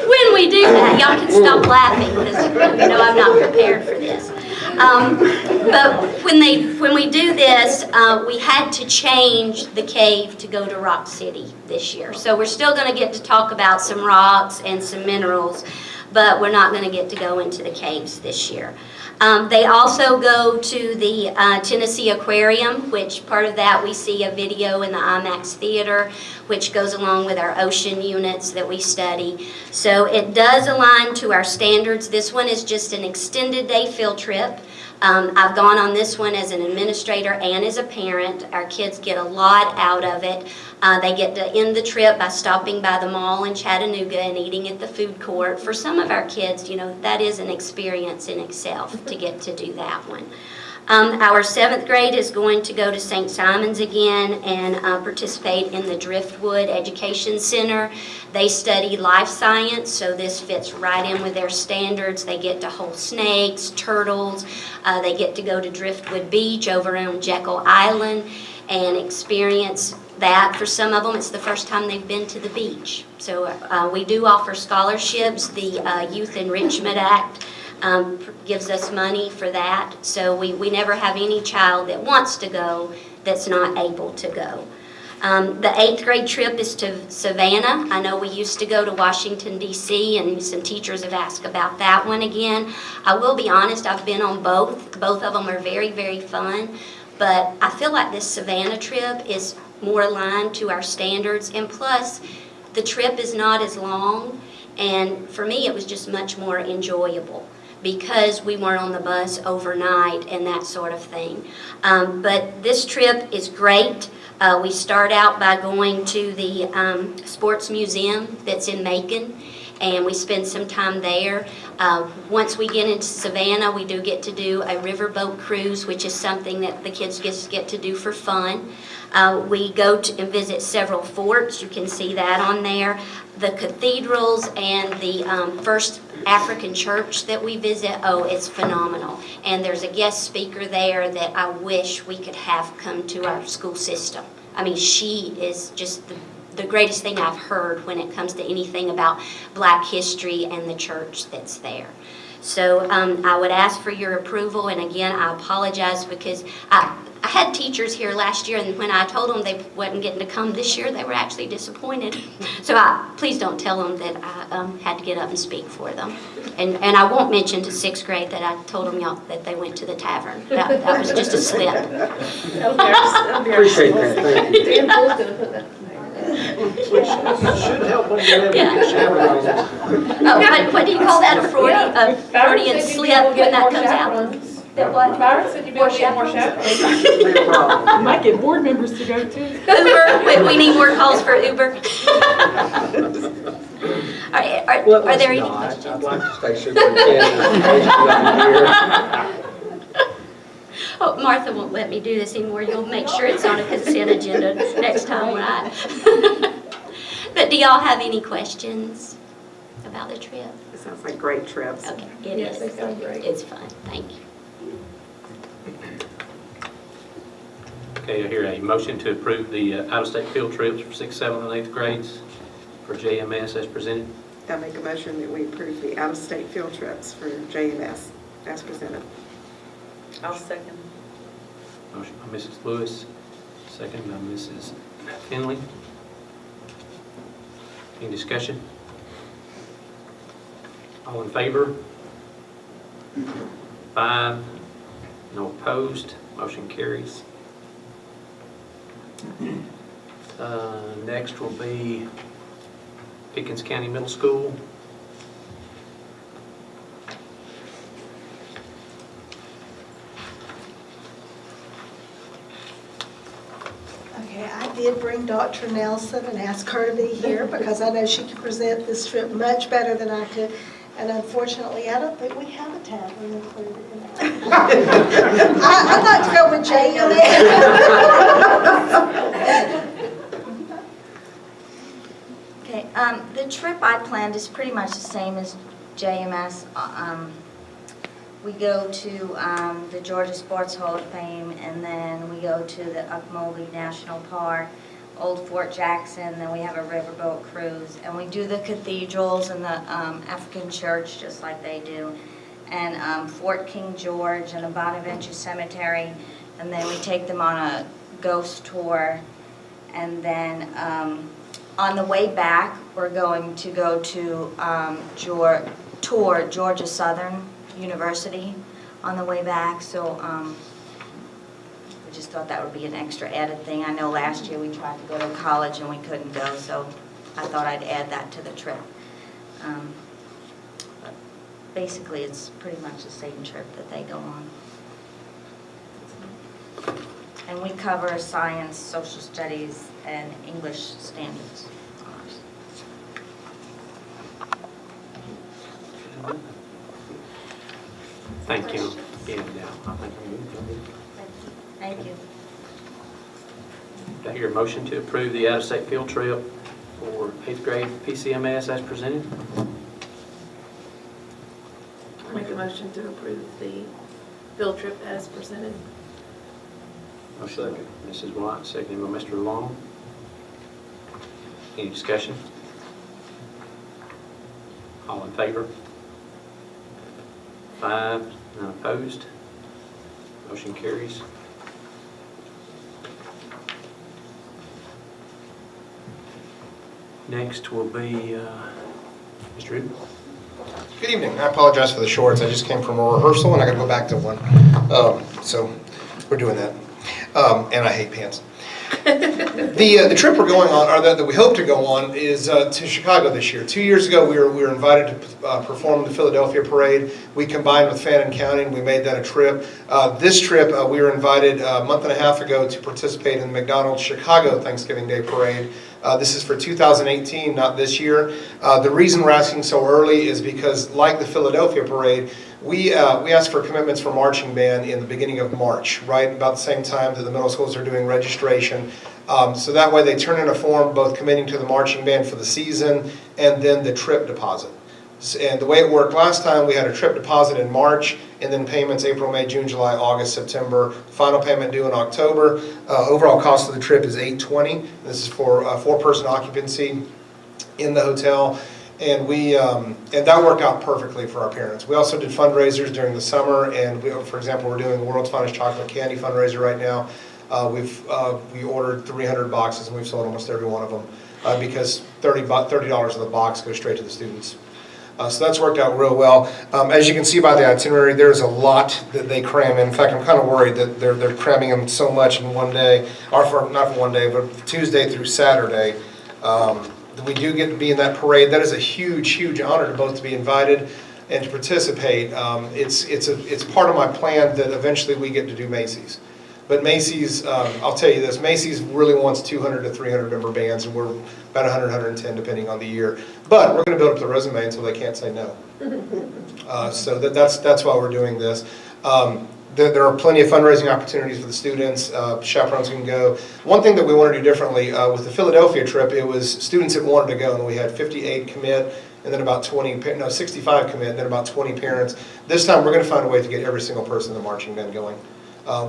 when we do that, y'all can stop laughing, because you know I'm not prepared for this. But when we do this, we had to change the cave to go to Rock City this year. So we're still going to get to talk about some rocks and some minerals, but we're not going to get to go into the caves this year. They also go to the Tennessee Aquarium, which part of that we see a video in the IMAX theater, which goes along with our ocean units that we study. So it does align to our standards. This one is just an extended day field trip. I've gone on this one as an administrator and as a parent. Our kids get a lot out of it. They get to end the trip by stopping by the mall in Chattanooga and eating at the food court. For some of our kids, that is an experience in itself to get to do that one. Our 7th grade is going to go to St. Simon's again and participate in the Driftwood Education Center. They study life science, so this fits right in with their standards. They get to hold snakes, turtles. They get to go to Driftwood Beach over on Jekyll Island and experience that. For some of them, it's the first time they've been to the beach. So we do offer scholarships. The Youth Enrichment Act gives us money for that. So we never have any child that wants to go that's not able to go. The 8th grade trip is to Savannah. I know we used to go to Washington, D.C., and some teachers have asked about that one again. I will be honest, I've been on both. Both of them are very, very fun. But I feel like this Savannah trip is more aligned to our standards. And plus, the trip is not as long. And for me, it was just much more enjoyable because we weren't on the bus overnight and that sort of thing. But this trip is great. We start out by going to the sports museum that's in Macon, and we spend some time there. Once we get into Savannah, we do get to do a riverboat cruise, which is something that the kids just get to do for fun. We go to and visit several forts. You can see that on there. The cathedrals and the First African church that we visit, it's phenomenal. And there's a guest speaker there that I wish we could have come to our school system. I mean, she is just the greatest thing I've heard when it comes to anything about Black history and the church that's there. So I would ask for your approval, and again, I apologize because I had teachers here last year, and when I told them they wasn't getting to come this year, they were actually disappointed. So please don't tell them that I had to get up and speak for them. And I won't mention to 6th grade that I told them that they went to the tavern. That was just a slip. Appreciate that, thank you. Okay. Should help when you're able to Yeah. get chaperones. What do you call that, a Freudian slip when that comes out? That what? Byron said you'd be able to get more chaperones. You might get board members to go too. Uber, we need more calls for Uber. Are there any questions? I'd like to stay superintendent. Oh, Martha won't let me do this anymore. You'll make sure it's on a consent agenda next time, right? But do y'all have any questions about the trip? It sounds like great trips. Okay, it Yes, is. they sound great. It's fun, thank you. Okay, I hear a motion to approve the out-of-state field trips for 6th, 7th, and 8th grades for JMS as presented. I make a motion that we approve the out-of-state field trips for JMS as presented. I'll second. Motion by Mrs. Lewis, second by Mrs. Finley. Any discussion? All in favor? 5, no opposed, motion carries. Next will be Pickens County Middle School. Okay, I did bring Dr. Nelson and ask her to be here because I know she can present this trip much better than I could. And unfortunately, I don't think we have a tavern included in that. I'd like to go with Jay in there. Okay, the trip I planned is pretty much the same as JMS. We go to the Georgia Sports Hall of Fame, and then we go to the Ocmulgee National Park, Old Fort Jackson, then we have a riverboat cruise, and we do the cathedrals and the African church just like they do, and Fort King George and the Bonaventure Cemetery, and then we take them on a ghost tour, and then on the way back, we're going to go to Georgia Southern University on the way back, so we just thought that would be an extra added thing. I know last year we tried to go to college and we couldn't go, so I thought I'd add that to the trip. But basically, it's pretty much the same trip that they go on. And we cover science, social studies, and English standards on ours. Thank you. Again, now, I think I'm good. Thank you. Do I hear a motion to approve the out-of-state field trip for 8th grade PCMS as presented? I make a motion to approve the field trip as presented. Motion by Mrs. White, seconded by Mr. Long. Any discussion? All in favor? 5, none opposed. Motion carries. Next will be Mr. Oubre. Good evening. I apologize for the shorts. I just came from a rehearsal and I got to go back to one. So we're doing that. And I hate pants. The trip we're going on, or that we hope to go on, is to Chicago this year. 2 years ago, we were invited to perform the Philadelphia Parade. We combined with Fannin County, and we made that a trip. This trip, we were invited a month and a half ago to participate in the McDonald's Chicago Thanksgiving Day Parade. This is for 2018, not this year. The reason we're asking so early is because, like the Philadelphia Parade, we asked for commitments for marching band in the beginning of March, right about the same time that the middle schools are doing registration. So that way they turn in a form both committing to the marching band for the season and then the trip deposit. And the way it worked last time, we had a trip deposit in March and then payments April, May, June, July, August, September. Final payment due in October. Overall cost of the trip is $820. This is for 4-person occupancy in the hotel. And and that worked out perfectly for our parents. We also did fundraisers during the summer, and for example, we're doing the World's Finest Chocolate Candy fundraiser right now. We ordered 300 boxes, and we've sold almost every one of them because $30 of the box goes straight to the students. So that's worked out real well. As you can see by the itinerary, there's a lot that they cram in. In fact, I'm kind of worried that they're cramming them so much in one day, or not for one day, but Tuesday through Saturday. We do get to be in that parade. That is a huge, huge honor to both to be invited and to participate. It's part of my plan that eventually we get to do Macy's. But Macy's, I'll tell you this, Macy's really wants 200 to 300 member bands, and we're about 100, 110 depending on the year. But we're going to build up the resume until they can't say no. So that's why we're doing this. There are plenty of fundraising opportunities for the students. Chaperones can go. One thing that we want to do differently, with the Philadelphia trip, it was students that wanted to go, and we had 58 commit, and then about 65 commit, and then about 20 parents. This time we're going to find a way to get every single person in the marching band going.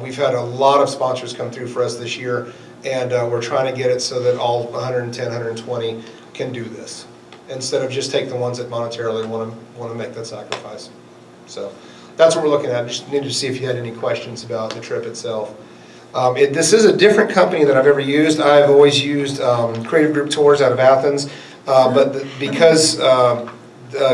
We've had a lot of sponsors come through for us this year, and we're trying to get it so that all 110, 120 can do this, instead of just take the ones that monetarily want to make that sacrifice. So that's what we're looking at. Just needed to see if you had any questions about the trip itself. This is a different company than I've ever used. I've always used Creative Group Tours out of Athens, but because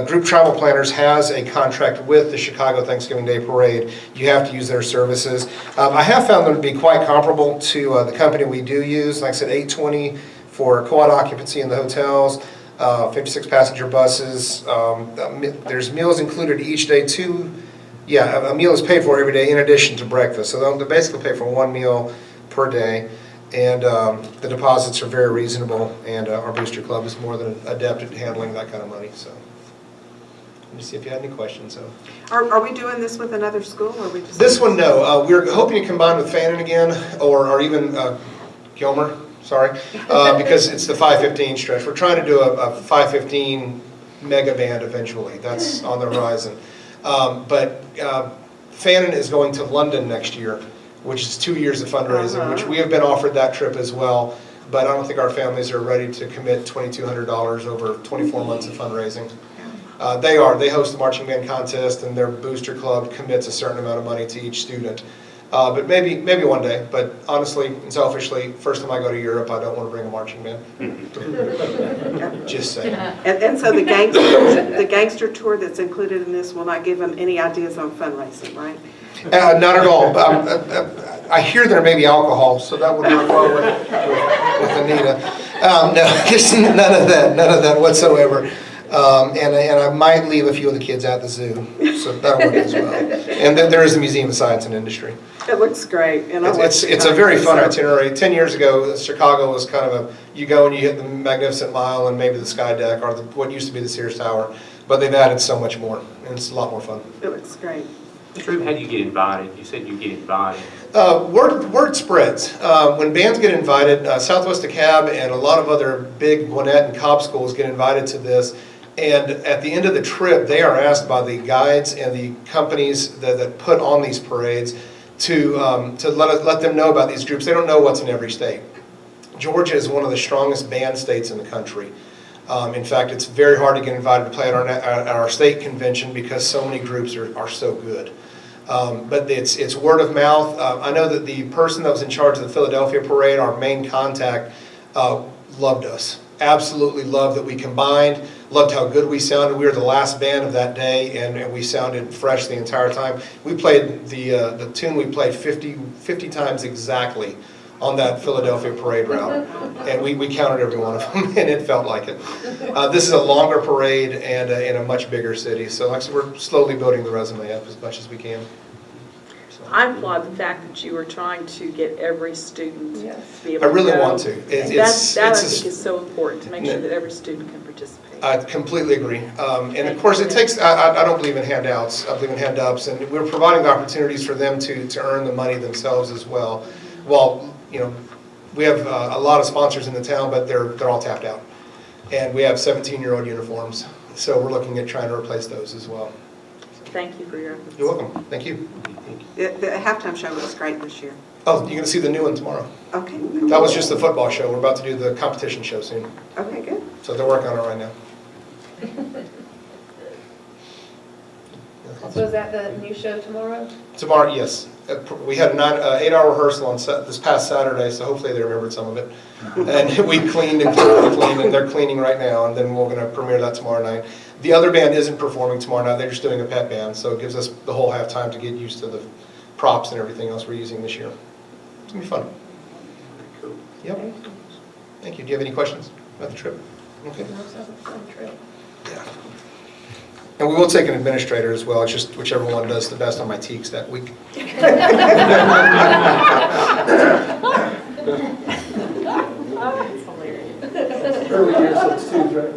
Group Travel Planners has a contract with the Chicago Thanksgiving Day Parade, you have to use their services. I have found them to be quite comparable to the company we do use. Like I said, $820 for quad occupancy in the hotels, 56 passenger buses. There's meals included each day too. Yeah, a meal is paid for every day in addition to breakfast. So they basically pay for one meal per day. And the deposits are very reasonable, and our booster club is more than adept at handling that kind of money. So let me see if you had any questions. So, Are we doing this with another school, or are we just? This one, no. We're hoping to combine with Fannin again, or even Gilmer, sorry, because it's the 515 stretch. We're trying to do a 515 mega band eventually. That's on the horizon. But Fannin is going to London next year, which is 2 years of fundraising, which we have been offered that trip as well. But I don't think our families are ready to commit $2,200 over 24 months of fundraising. They are. They host the marching band contest, and their booster club commits a certain amount of money to each student. But maybe one day. But honestly and selfishly, first time I go to Europe, I don't want to bring a marching band. Just saying. And so the gangster tour that's included in this will not give them any ideas on fundraising, right? Not at all. I hear there may be alcohol, so that would work well with Anita. No, there's none of that whatsoever. And I might leave a few of the kids at the zoo, so that'll work as well. And then there is the Museum of Science and Industry. It looks great. And it's a very fun itinerary. 10 years ago, Chicago was kind of you go and you hit the Magnificent Mile and maybe the Sky Deck or what used to be the Sears Tower, but they've added so much more, and it's a lot more fun. It looks great. Drew, how do you get invited? You said you get invited. Word spreads. When bands get invited, Southwest DeKalb and a lot of other big Gwinnett and Cobb schools get invited to this. And at the end of the trip, they are asked by the guides and the companies that put on these parades to let them know about these groups. They don't know what's in every state. Georgia is one of the strongest band states in the country. In fact, it's very hard to get invited to play at our state convention because so many groups are so good. But it's word of mouth. I know that the person that was in charge of the Philadelphia parade, our main contact, loved us. Absolutely loved that we combined, loved how good we sounded. We were the last band of that day, and we sounded fresh the entire time. We played the tune we played 50 times exactly on that Philadelphia parade route, and we counted every one of them, and it felt like it. This is a longer parade and in a much bigger city, so like I said, we're slowly building the resume up as much as we can. I applaud the fact that you are trying to get every student to be able I really to go. want to. That I think is so important, to make sure that every student can participate. I completely agree. And of course, it takes, I don't believe in handouts, I believe in hand-ups, and we're providing the opportunities for them to earn the money themselves as well. Well, we have a lot of sponsors in the town, but they're all tapped out. And we have 17-year-old uniforms, so we're looking at trying to replace those as well. Thank you for your efforts. You're welcome. Thank you. The halftime show was great this year. Oh, you're going to see the new one tomorrow. Okay. That was just the football show. We're about to do the competition show soon. Okay, good. So they're working on it right now. So is that the new show tomorrow? Tomorrow, yes. We had an 8-hour rehearsal on this past Saturday, so hopefully they remembered some of it. And we cleaned and cleaned, and they're cleaning right now, and then we're going to premiere that tomorrow night. The other band isn't performing tomorrow night. They're just doing a pet band, so it gives us the whole halftime to get used to the props and everything else we're using this year. It's going to be fun. Yep. Thank you. Do you have any questions? About the trip? Okay. Yeah. And we will take an administrator as well. It's just whichever one does the best on my teaks that week. Early year substitutes, right?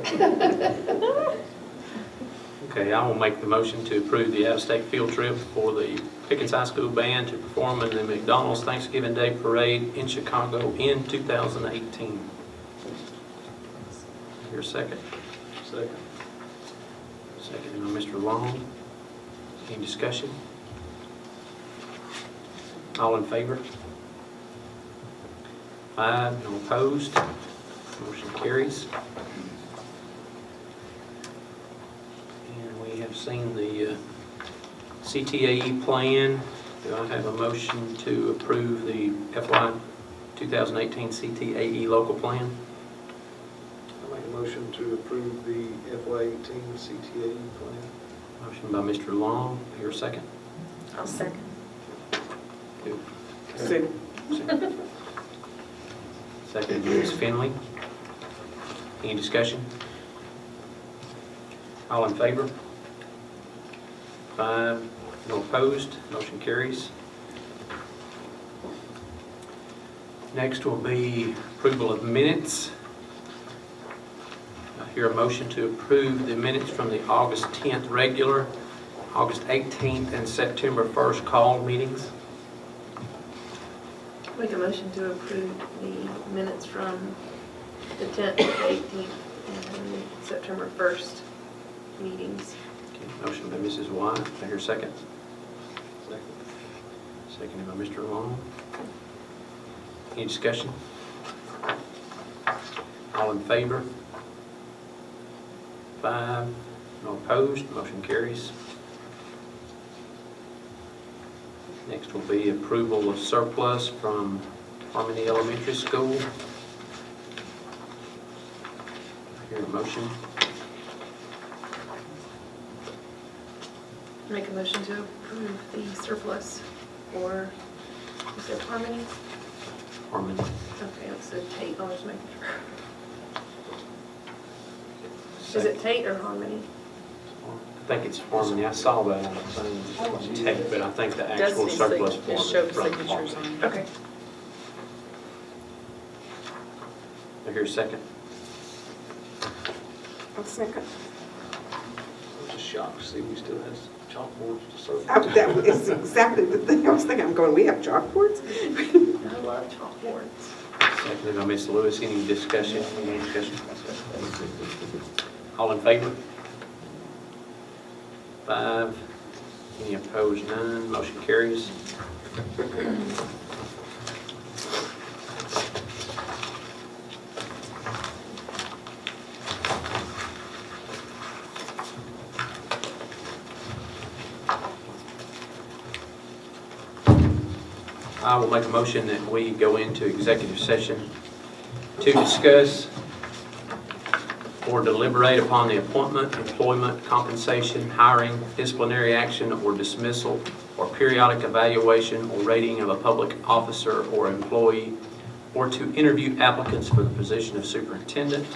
Okay, I will make the motion to approve the out-of-state field trip for the Pickens High School Band to perform in the McDonald's Thanksgiving Day Parade in Chicago in 2018. Here a second. Second. Second by Mr. Long. Any discussion? All in favor? 5, no opposed. Motion carries. And we have seen the CTAE plan. Do I have a motion to approve the FY 2018 CTAE local plan? I make a motion to approve the FY18 CTAE plan. Motion by Mr. Long. Here a second. I'll second. Good. Sue. Second, Ms. Finley. Any discussion? All in favor? 5, no opposed. Motion carries. Next will be approval of minutes. I hear a motion to approve the minutes from the August 10th regular, August 18th, and September 1st call meetings. Make a motion to approve the minutes from the 10th, 18th, and September 1st meetings. Okay, motion by Mrs. White. I hear a second. Second. Seconded by Mr. Long. Any discussion? All in favor? 5, no opposed. Motion carries. Next will be approval of surplus from Harmony Elementary School. I hear a motion. Make a motion to approve the surplus for, is it Harmony? Harmony. Okay, it's a Tate, I'll just make sure. Is it Tate or Harmony? I think it's Harmony. I saw that on the thing, tape, but I think the actual Does surplus need form to is show from signatures Harmony. on it. Okay. I hear a second. I'll second. I'm just shocked to see we still have chalkboards to serve. That is exactly the thing I was thinking. I'm going, we have chalkboards? I love chalkboards. Seconded by Ms. Lewis. Any discussion? Any discussion? All in favor? 5. Any opposed? None. Motion carries. I will make a motion that we go into executive session to discuss or deliberate upon the appointment, employment, compensation, hiring, disciplinary action or dismissal, or periodic evaluation or rating of a public officer or employee, or to interview applicants for the position of superintendent,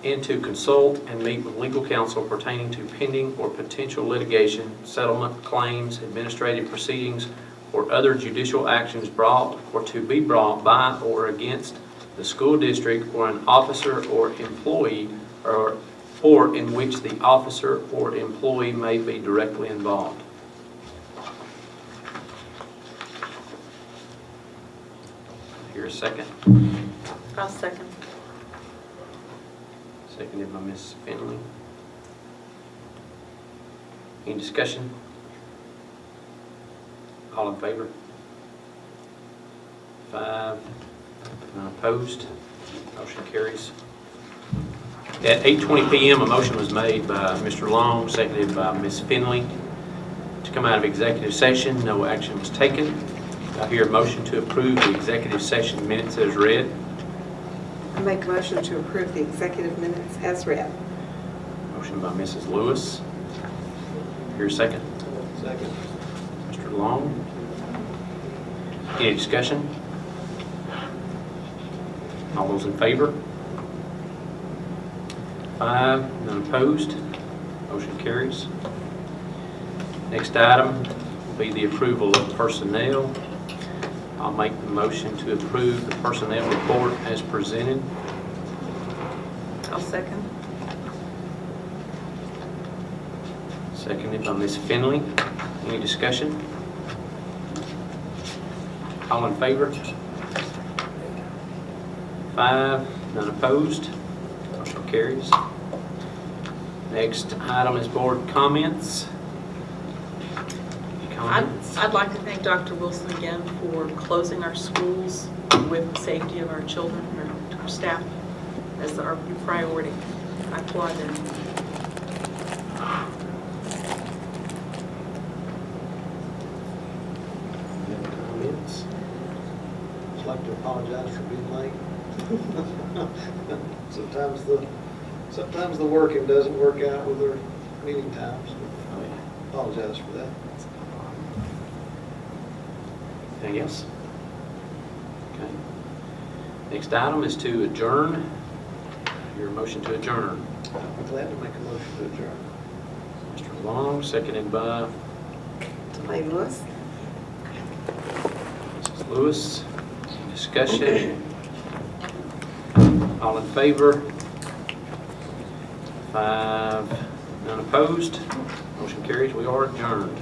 and to consult and meet with legal counsel pertaining to pending or potential litigation, settlement, claims, administrative proceedings, or other judicial actions brought or to be brought by or against the school district or an officer or employee, or in which the officer or employee may be directly involved. Here a second. I'll second. Seconded by Ms. Finley. Any discussion? All in favor? 5. None opposed. Motion carries. At 8:20 p.m., a motion was made by Mr. Long, seconded by Ms. Finley, to come out of executive session. No action was taken. I hear a motion to approve the executive session minutes as read. I make a motion to approve the executive minutes as read. Motion by Mrs. Lewis. Here a second. Second. Mr. Long. Any discussion? All those in favor? 5, none opposed. Motion carries. Next item will be the approval of personnel. I'll make the motion to approve the personnel report as presented. I'll second. Seconded by Ms. Finley. Any discussion? All in favor? 5, none opposed. Motion carries. Next item is board comments. Comments? I'd like to thank Dr. Wilson again for closing our schools with the safety of our children, our staff, as our priority. I applaud them. Comments? I'd like to apologize for being late. Sometimes the working doesn't work out with our meeting times. I apologize for that. Anything else? Okay. Next item is to adjourn. Your motion to adjourn. I'm glad to make a motion to adjourn. Mr. Long, seconded by Lady Lewis? Mrs. Lewis. Discussion. All in favor? 5, none opposed. Motion carries. We are adjourned.